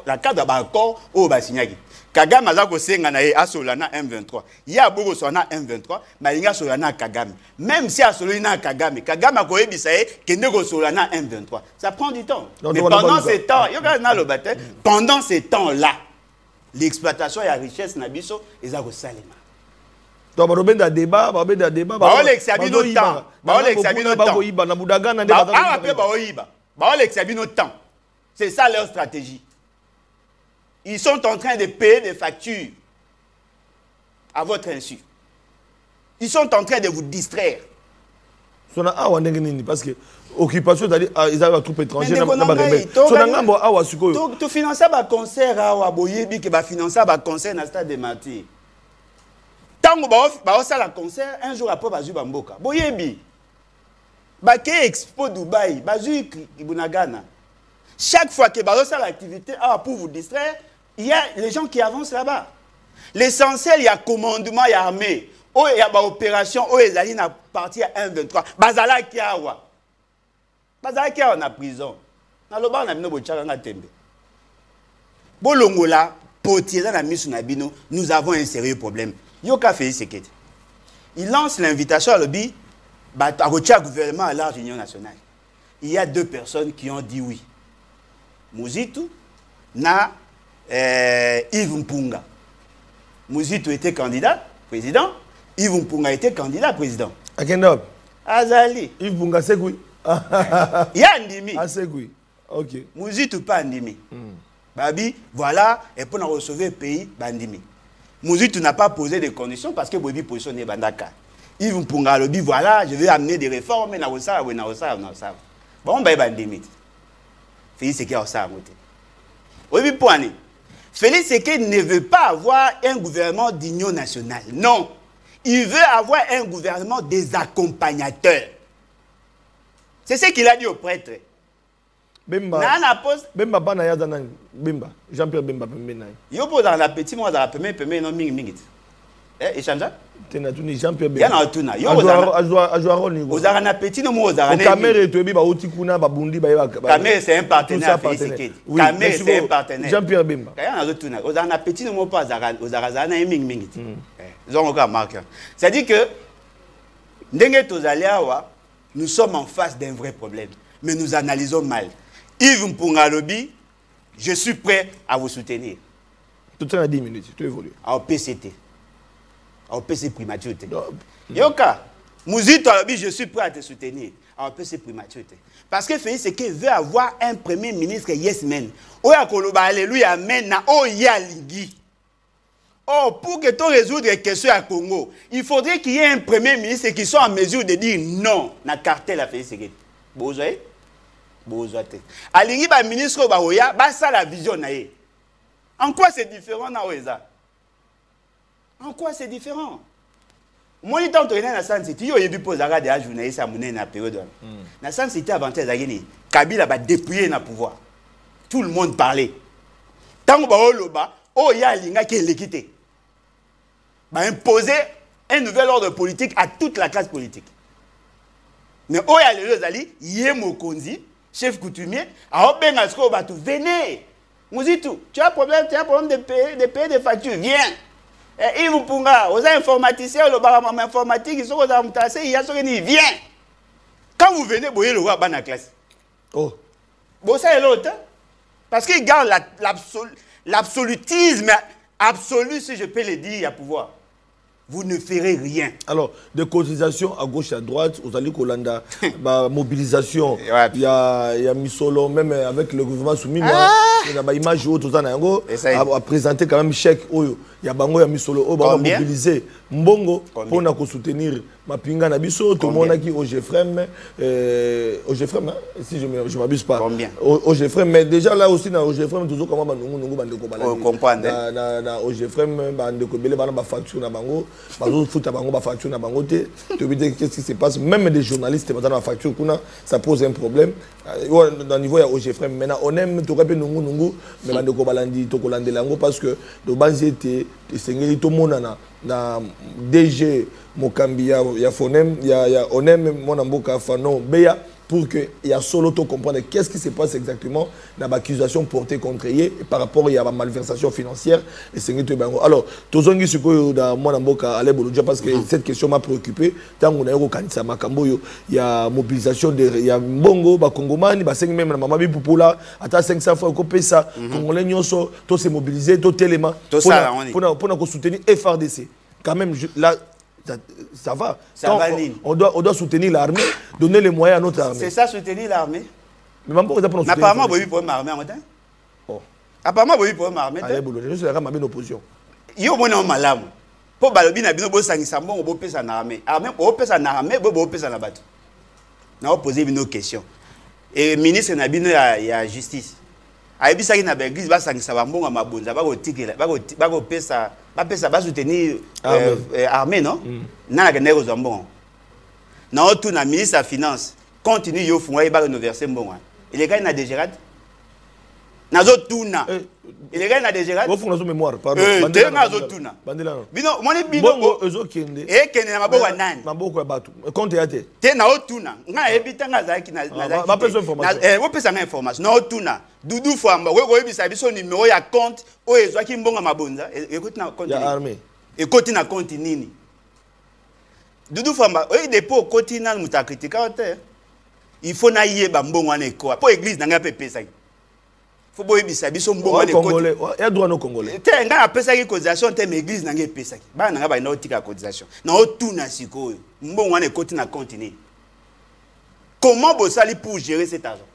la cadre d'accord, il y a signé. Kagame a Solana M23. Il y a beaucoup de M23, mais il y a Solana Kagame. Même si il y a Solana Kagame, Kagame a Solana M23. Ça prend du temps. Mais pendant ces temps, pendant ces temps-là, l'exploitation et la richesse Nabiso, ils ont salé. Donc, on a débat, on a débat. C'est ça leur stratégie. Ils sont en train de payer des factures à votre insu. Ils sont en train de vous distraire. Parce que occupation, ils avaient la troupe étrangère. Tu finances un concert à Boyebi qui va financer un concert dans le stade de Martyrs. Tant que tu as un concert, un jour après, tu vas Mboka. Boyebi. Baké Expo Dubaï, Bazu Ibunagana. Chaque fois que tu as l'activité pour vous distraire, il y a les gens qui avancent là-bas. L'essentiel, il y a commandement, il y a armée. Il y a opération, il y a une partie à 1-23. Bazala Kiawa. Bazala Kiawa en prison. Dans le bas, on a mis nos bouchons tembe. Bolongola, potier na misu nabino, nous avons un sérieux problème. Yoka Félix Tshisekedi. Il lance l'invitation à l'objet à retirer le gouvernement à large union nationale. Il y a deux personnes qui ont dit oui. Muzitu na Yves Mpunga. Muzitu était candidat, président. Yves Mpunga était candidat, président. À quel nom? Azali. Yves Mpunga, c'est quoi? Il y a Ndimi. Ah, c'est quoi? Ok. Muzitu pas Ndimi. Babi, voilà, et pour nous recevoir le pays, Bandimi. Muzitu n'a pas posé de conditions parce que Bobi positionné Bandaka. Yves Mpunga lobi, voilà, je vais amener des réformes, mais na ça. Bon, ben Bandimi. Félix Tshisekedi a ça. Oui, point. Félix Tshisekedi ne veut pas avoir un gouvernement d'union nationale. Non. Il veut avoir un gouvernement des accompagnateurs. C'est ce qu'il a dit au prêtre. Bemba. Bemba banaya danan. Bemba. Jean-Pierre Bemba pemena. Yo po dans la petite moi dans la pemé non mingi. Eh échange? Tenatuni Jean-Pierre Bemba. Yana otuna. Yo azwa roni. Ozara na petit no mo ozara na. Caméra to ba oti kuna ba bundi ba. Caméra c'est un partenaire Félix Tshisekedi. Caméra c'est un partenaire. Jean-Pierre Bemba. Yana otuna. Ozara na petit no mo pas ozara na mingi. Ils ont encore marqué. C'est-à-dire que nous sommes en face d'un vrai problème, mais nous analysons mal. Yves Mpunga Lobi, je suis prêt à vous soutenir. Tout ça à 10 minutes, tu évolues. En PCT. En PC primaturité. Yoka, Mouzito alobi, je suis prêt à te soutenir. Alors, on peut se primaturité. Parce que Félix Tshisekedi veut avoir un premier ministre yes man. Oya koloba alléluia amen na oya lingi. Oh, pour que tu résoudre les questions à Congo, il faudrait qu'il y ait un premier ministre qui soit en mesure de dire non na cartel à Félix Tshisekedi. Bozoé? Bozoate. Alingi ba ministre ba oya, ba ça la vision na ye. En quoi c'est différent na oeza? En quoi c'est différent? Moi, il tente de na San City, yo yebi posera de journaliste à monnaie na période. Na San City avantage ageni, Kabila ba dépouiller na pouvoir. Tout le monde parlait. Tango ba oloba, oh ya linga qui est l'équité. Ba imposer un nouvel ordre politique à toute la classe politique. Mais oh ya les ali, yé mokonzi, chef coutumier, a obenga sko ba tout venez. Mouzito, tu as un problème de payer des factures, viens. Et Yves Punga, aux informaticiens, le barama informatique, ils sont aux amtassés, il y a ce qui vient. Quand vous venez, vous voyez le roi dans la classe. Oh. Bon, ça est l'autre. Parce qu'il garde l'absolutisme absolu, si je peux le dire, à pouvoir. Vous ne ferez rien. Alors, des cotisations à gauche et à droite, aux alliés Kolanda, mobilisation, il y a Misolo, même avec le gouvernement soumis, il y a une image haute, à présenter quand même chèque, il y a Bango, il y a Misolo, on va mobiliser Mbongo pour soutenir Mapinga Nabiso, tout le monde a qui OGFREM, si je ne m'abuse pas. Combien? OGFREM, mais déjà là aussi, dans OGFREM, toujours comment on comprend. Dans OGFREM, on facture na Bango. Qu'est-ce qui se passe? Même des journalistes, la facture, ça pose un problème. Au niveau de OGFREM, maintenant, on aime tout le monde, mais parce que le banzi était tout le monde na DG Mokambi, il y a Fonem, il y a Onem, Monamboka, Fanon, Beya, pour que il y a solo to comprendre qu'est-ce qui se passe exactement dans l'accusation portée contre eux par rapport à la malversation financière et c'est alors tous on dit que dans Monamboka allez bolodja parce que cette question m'a préoccupé tant on a eu kanisa makambo il y a mobilisation de il y a Mbongo ba Congomani ba 5 même na mama bi popula ata 500 fois ko pesa congolais nyonso to se mobiliser to téléma pour soutenir FRDC quand même là ça va. On doit soutenir l'armée, donner les moyens à notre armée. C'est ça, soutenir l'armée. Mais même pour apparemment, vous avez pour l'armée en matin. Apparemment, vous avez pour l'armée. Je suis en opposition. Il y a un malam. Pour balobi na bino bo sangisa mbongo bo pesa na armée. Armée bo pesa na armée, bo pesa na bato. Na poser une question. Et ministre na bino ya justice. Aibisa ki na l'église ba sangisa mbongo mabonza ba ko tikela ba ko pesa ba soutenir armée non na la nego zambon na tout na ministre de finance continue yo funga ba renouveler mbongo il est gars na dégerat na zo tuna il est gars na dégerat vous funga zo mémoire pardon bandela na zo tuna bandela bino moni bino ezo kende kende na maboko nani maboko ya bato compte ya te na o tuna nga ebitanga zaki na ba pesa information wo pesa nga information na o tuna Doudou Famba, vous avez son numéro, il y a compte, où est-ce qu'il y a mabonza, écoute na compte. Il y a armée. Écoute na compte nini. Doudou Famba, oui dépôt côté na muta critiquer. Il faut na yé ba mbongo na ko. Pour église na nga pepe ça. Faut boye bisa biso mbongo na congolais. Il y a droit no congolais. Te nga apesa ki cotisation te église na nga pesa. Ba na nga ba na otika cotisation. Na otu na sikoyo. Mbongo na côté na compte nini. Comment bosali pour gérer cet argent?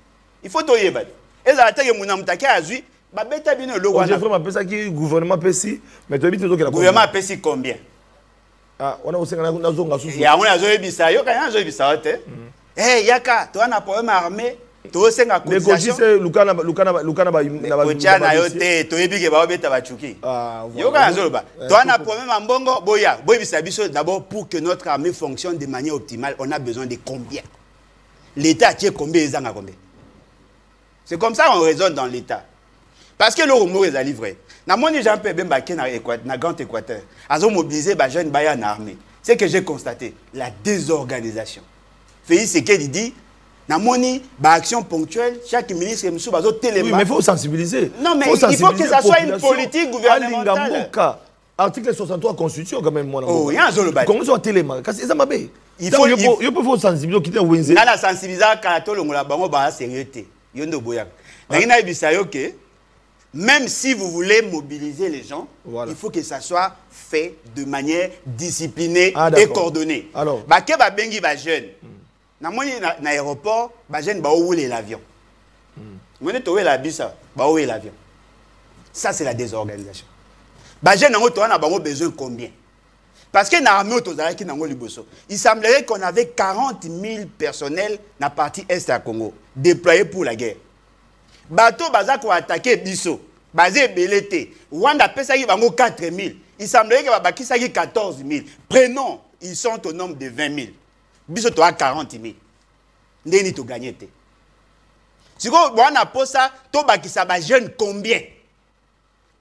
Il faut to yeba. Et ça a été mon amtaki à Zui, bah bête bien le roi. J'ai vraiment pensé que le gouvernement pèse, mais tu as dit que le gouvernement pèse combien? Ah, on a aussi un zonga sous. Il y a un zoé bisa, yo quand un zoé bisa te. Eh yaka, toi na problème armé, toi c'est nga cotisation. Mais c'est Lukana ba na yo te, toi ebi ke ba obeta ba chuki. Ah, yo quand zoé ba. Toi na problème mbongo, boya, boy bisa biso d'abord pour que notre armée fonctionne de manière optimale, on a besoin de combien? L'État tient combien ils ont combien? C'est comme ça qu'on raisonne dans l'État. Parce que le rumeur est livré. Na moni Jean Pierre Bembaké na Grand Équateur. Ils ont mobilisé les jeunes bailleurs en armée. C'est que j'ai constaté la désorganisation. Félix Tshisekedi dit, na moni action ponctuelle, chaque ministre est monsieur bazo téléma. Oui, mais il faut sensibiliser. Non, mais il faut que ça soit une politique gouvernementale. Article 63 Constitution quand même moi. Oh, il y a un zolo ba. Comment ça téléma? Kasi ça mabé. Il faut sensibiliser quitter Wenze. Na la sensibiliser quand to longola bango ba sérieuxté. Yondo boya. Na ina ebisa yo ke Même si vous voulez mobiliser les gens, voilà. Il faut que ça soit fait de manière disciplinée et coordonnée. Alors, Baké ba bengi ba jeune. Na moni na aéroport, ba jeune ba ouler l'avion. Moni to la bisa, ba ouler l'avion. Ça c'est la désorganisation. Ba jeune nango to na bango besoin combien? Parce que na armée autozala ki nango liboso. Il semblerait qu'on avait 40 000 personnels na partie est à Congo déployés pour la guerre. Bateau baza ko attaquer biso basé belete Rwanda pesa ki bango 4 000. Il semblerait que babakisa ki 14 000. Prenons, ils sont au nombre de 20 000. Biso to a 40 000. Ndeni to gagner te. Si ko wana posa to bakisa ba jeune combien?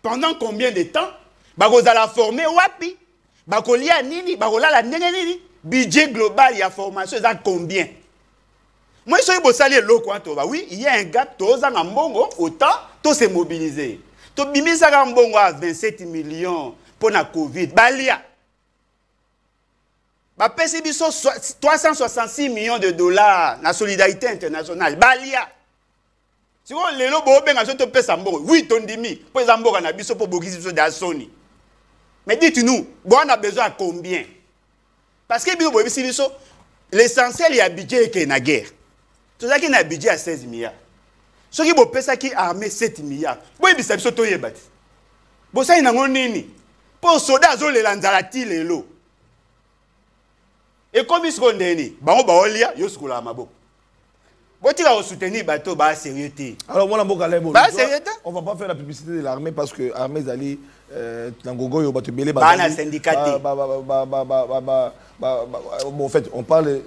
Pendant combien de temps? Bakozala former wapi? Bakolia nini? Bakolala ndenge nini? Budget global ya formation ça combien? Moi, je suis salé loko oui, il y a un gap, toza ngambongo, autant, to se mobiliser. To bimisa ngambongo à 27 millions pour la Covid. Balia. Ba pesi biso 366 millions de dollars na solidarité internationale. Balia. Si vous voulez, vous benga to pesa mbongo. Oui, tondimi. Pour zamboka na biso pour bokisi biso da soni. Mais dites-nous, on a besoin de combien? Parce que l'essentiel, il y a budget qui est la guerre. Tout ça qui a un budget à 16 milliards. Ce qui est ça qui armé 7 milliards. Vous avez ça to yebat. Vous ça ina ngonini. Pour soda zo le lanzalati lelo. Et comme ils sont deni, bango baolia yo skula mabo. Boti va soutenir bateau ba sérieuxité. Alors moi la ba sérieuxté. On va pas faire la publicité de l'armée parce que l'armée zali Nangogo yo bato belé ba na syndicaté. Bon en fait on parle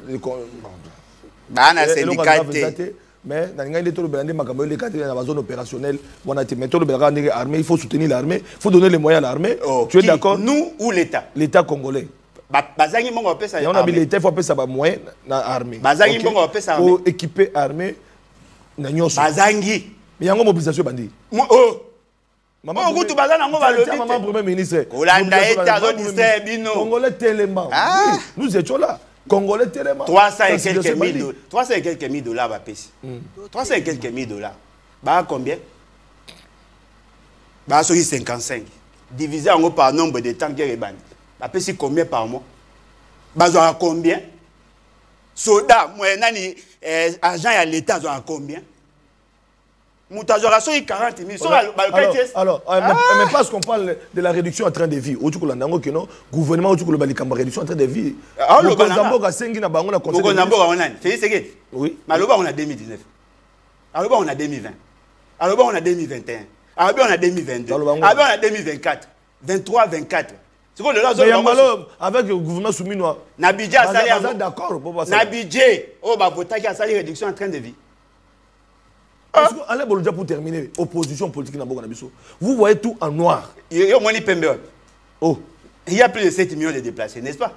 ba na syndicaté. Mais dans les cas de la zone opérationnelle, il faut soutenir l'armée, il faut donner les moyens à l'armée. Tu es d'accord? Nous ou l'État? L'État congolais. Il on a mis l'État, il faut faire moyen dans l'armée. Pour équiper l'armée. Bazangi. Mais il y a une mobilisation bandit. Maman premier ministre. Congolais tellement. Nous étions là. Congolais tellement. 300 et quelques mille. 300 et quelques mille dollars va payer. 300 et quelques mille dollars. Bah combien? Bah sur 55. Divisé en gros par nombre de temps qui est bandit. Bah payer combien par mois? Bah à combien? Soda, moi nani agent à l'État à combien? Moutazoration 40 000. Alors, mais parce qu'on parle de la réduction en train de vie, au gouvernement au réduction en train de vie. Oui. Maloba on a 2019. Maloba on a 2020. Maloba on a 2021. Maloba on a 2022. Maloba on a 2024. 23, 24. C'est quoi le là avec le gouvernement soumis noir. Nabidja a sali d'accord. Nabidja oh bah vota qui a sali réduction en train de vie. Allez, pour terminer, opposition politique dans Bourg-Nabiso. Vous voyez tout en noir. Il y a plus de 7 millions de déplacés, n'est-ce pas?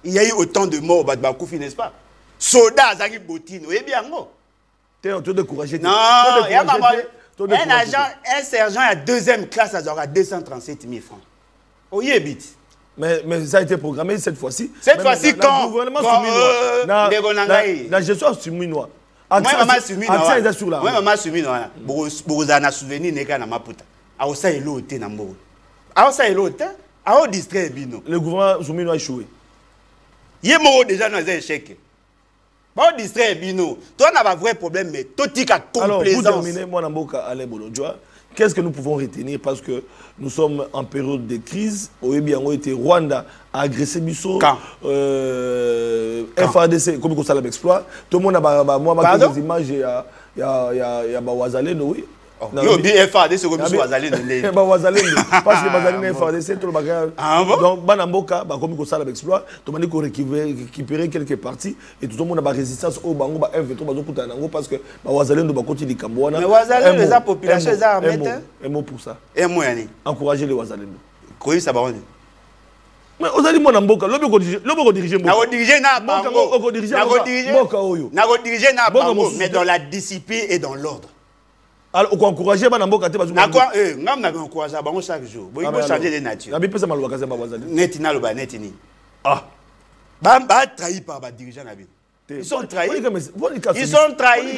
Il y a eu autant de morts au Badbakoufi, n'est-ce pas? Soda, Zagi Botine, vous voyez bien, non? Tu es découragé. Non, il y a un agent, un sergent à deuxième classe, ça aura 237 000 francs. Vous voyez, bit. Mais ça a été programmé cette fois-ci. Cette fois-ci, quand? Le gouvernement la gestion souminois. Moi maman soumis na moi maman soumis na bozana souvenir neka na maputa aosa elote na mbo aosa elote ao distrait bino le gouvernement soumis a échoué yemo déjà dans un échec ba distrait bino toi n'a pas vrai problème mais totika complaisance. Alors pour terminer moi na mboka Alain Bolodjoa, qu'est-ce que nous pouvons retenir parce que nous sommes en période de crise. Oyebiango était Rwanda a agressé Bisso. FADC comme ça l'exploit. Tout le monde a moi des images il y a Wazalendo oui. Yo bien FADC comme Bisso Wazalendo. Wazalendo parce que Wazalendo FADC tout le bagage. Donc Banamboka comme ça l'exploit. Tout le monde a récupéré quelques parties et tout le monde a résistance au Bango ba M23 bazokuta nango parce que Wazalendo ba continue Kambwana. Mais Wazalendo les population les armées. Un mot pour ça. Un mot yani. Encourager les Wazalendo. Quoi ça va on? Mais vous allez mon amboka, l'oboko diriger Mboka. Nago diriger na bango. Nago diriger na bango, mais dans la discipline et dans l'ordre. Alors on encourager ba namboka te bazu. Nakwa ngam na encourager bango chaque jour. Bo il faut changer de nature. Nabi pesa malwaka za ba wazali. Netina lo ba netini. Ah. Ba trahi par ba dirigeant na bi. Ils sont trahis. Ils sont trahis.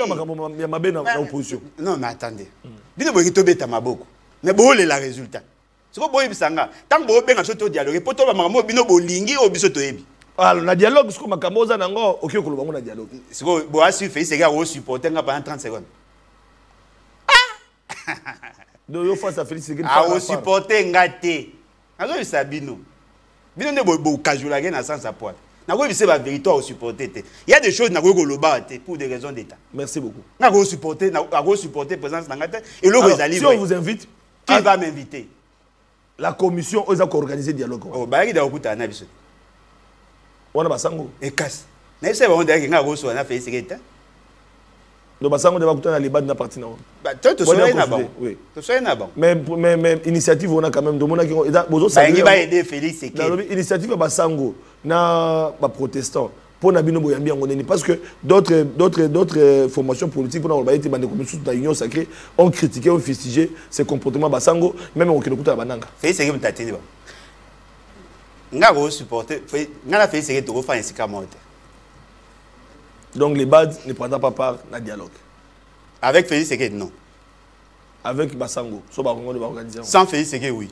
Non, mais attendez. Bino boyi to beta maboko. Mais bo le la résultat. Siko boyi bisanga. Tant bo benga soto dialogue. Poto ba makambo bino bolingi o biso to yebi. Alors na dialogue siko makambo za nango oki ko lobango na dialogue. Siko bo asu fait c'est gars au supporter nga pendant 30 secondes. Donc yo face à Félix Tshisekedi. Ah au supporter ngate. Azo bisabino. Bino ne bo casual again na sens à poil. Na ko bise ba vérité au supporter te. Il y a des choses na ko loba te pour des raisons d'état. Merci beaucoup. Na ko supporter présence na ngate et le rezali. Si on vous invite, qui va m'inviter? La commission aux a organisé dialogue. Oh ba ki da okuta na biso. On a basango. Et casse. Na se ba on derrière nga ko so na fait secrétaire. Le basango de bakuta na libat na parti na. Bah toi tu sois na bon. Oui. Tu sois na bon. Mais initiative on a quand même de mona qui bozo ça va aider Félix Tshisekedi. Initiative basango na ba protestant pour na bino boyambi ngoneni parce que d'autres formations politiques pour na ba été bande comme sous la union sacrée ont critiqué ont fustigé ces comportements basango même on kinokuta bananga. Félix Tshisekedi mtatini ba. Nga go supporter nga la Félix Tshisekedi to faire un sikamote. Donc les BAD ne prendront pas part à dialogue. Avec Félix Tshisekedi, non. Avec Basango, sans Félix Tshisekedi, oui.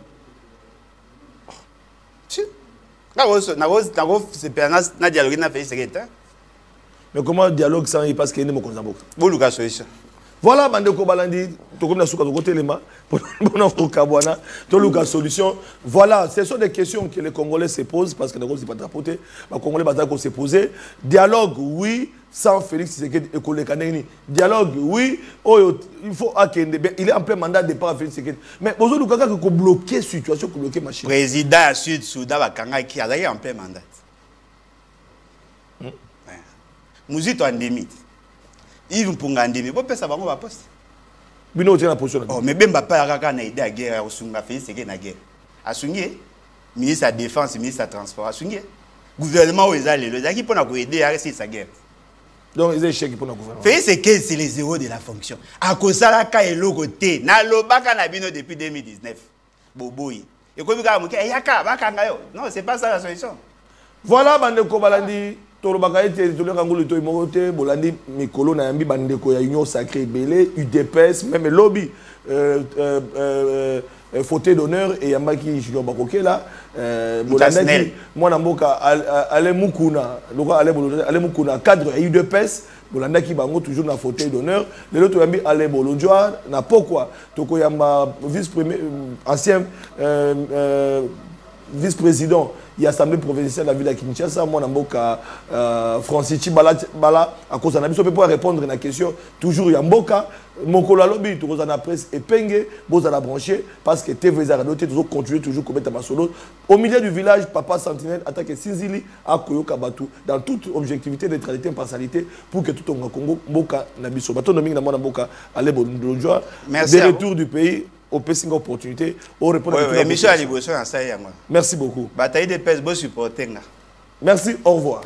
Mais comment dialogue sans il passe qu'il y a une solution. Voilà, Bandeko Balandi, solution. Voilà, ce sont des questions que les Congolais se posent parce que les Congolais ne sont pas les Congolais vont se poser. Dialogue, oui, sans Félix Tshisekedi et Kole Kaneni. Dialogue, oui, il faut il est en plein mandat de départ à Félix Tshisekedi. Mais aujourd'hui, il faut bloquer la situation, bloquer la machine. Président Sud-Soudan, qui est en plein mandat. Mouzito endémite. Yves Pungandimi, vous pensez que va poste. Bino tient la position. Oh, mais Bemba pas na idée à guerre, Osunga Félix Tshisekedi na guerre. Asungi, ministre de la Défense, ministre de la Transport, Asungi. Gouvernement où ils allaient, les qui pour aider à rester sa guerre. Donc ils échec pour le gouvernement. Félix Tshisekedi c'est les zéros de la fonction. À cause de la ka eloko te, na lobaka na bino depuis 2019. Boboyi. Et comme ka muki yaka bakanga yo. Non, c'est pas ça la solution. Voilà Bandeko Balandi. Torobaka ete toleka ngulu to imote bolandi mikolo na yambi bandeko ya union sacrée belé UDPS même lobby fauteuil d'honneur et yambaki Julien Bakokela bolandi mwana mboka ale mukuna loko ale mukuna cadre ya UDPS bolanda ki bango toujours na fauteuil d'honneur lelo to yambi ale bolonjoa na pourquoi toko yamba vice-premier ancien vice-président il y a l'Assemblée provinciale de la ville de Kinshasa, moi, Mboka, Francis Chibala, à cause de la mission, pour répondre à la question, toujours il y a Mboka, Mokolo Lobby, toujours dans la presse, et Penge, vous allez brancher, parce que TV Zaradoté, toujours continuer, toujours commettre un solo. Au milieu du village, Papa Sentinelle attaque Sinzili à Koyoka Batou, dans toute objectivité, neutralité, impartialité, pour que tout le Congo, Mboka, Nabiso, Baton, Mboka, allez, bon, des retours du pays. Au pessinga opportunité, au répondre à l'émission à l'évolution en ça. Merci beaucoup. Bataille de pèse, bon supporter. Merci, au revoir.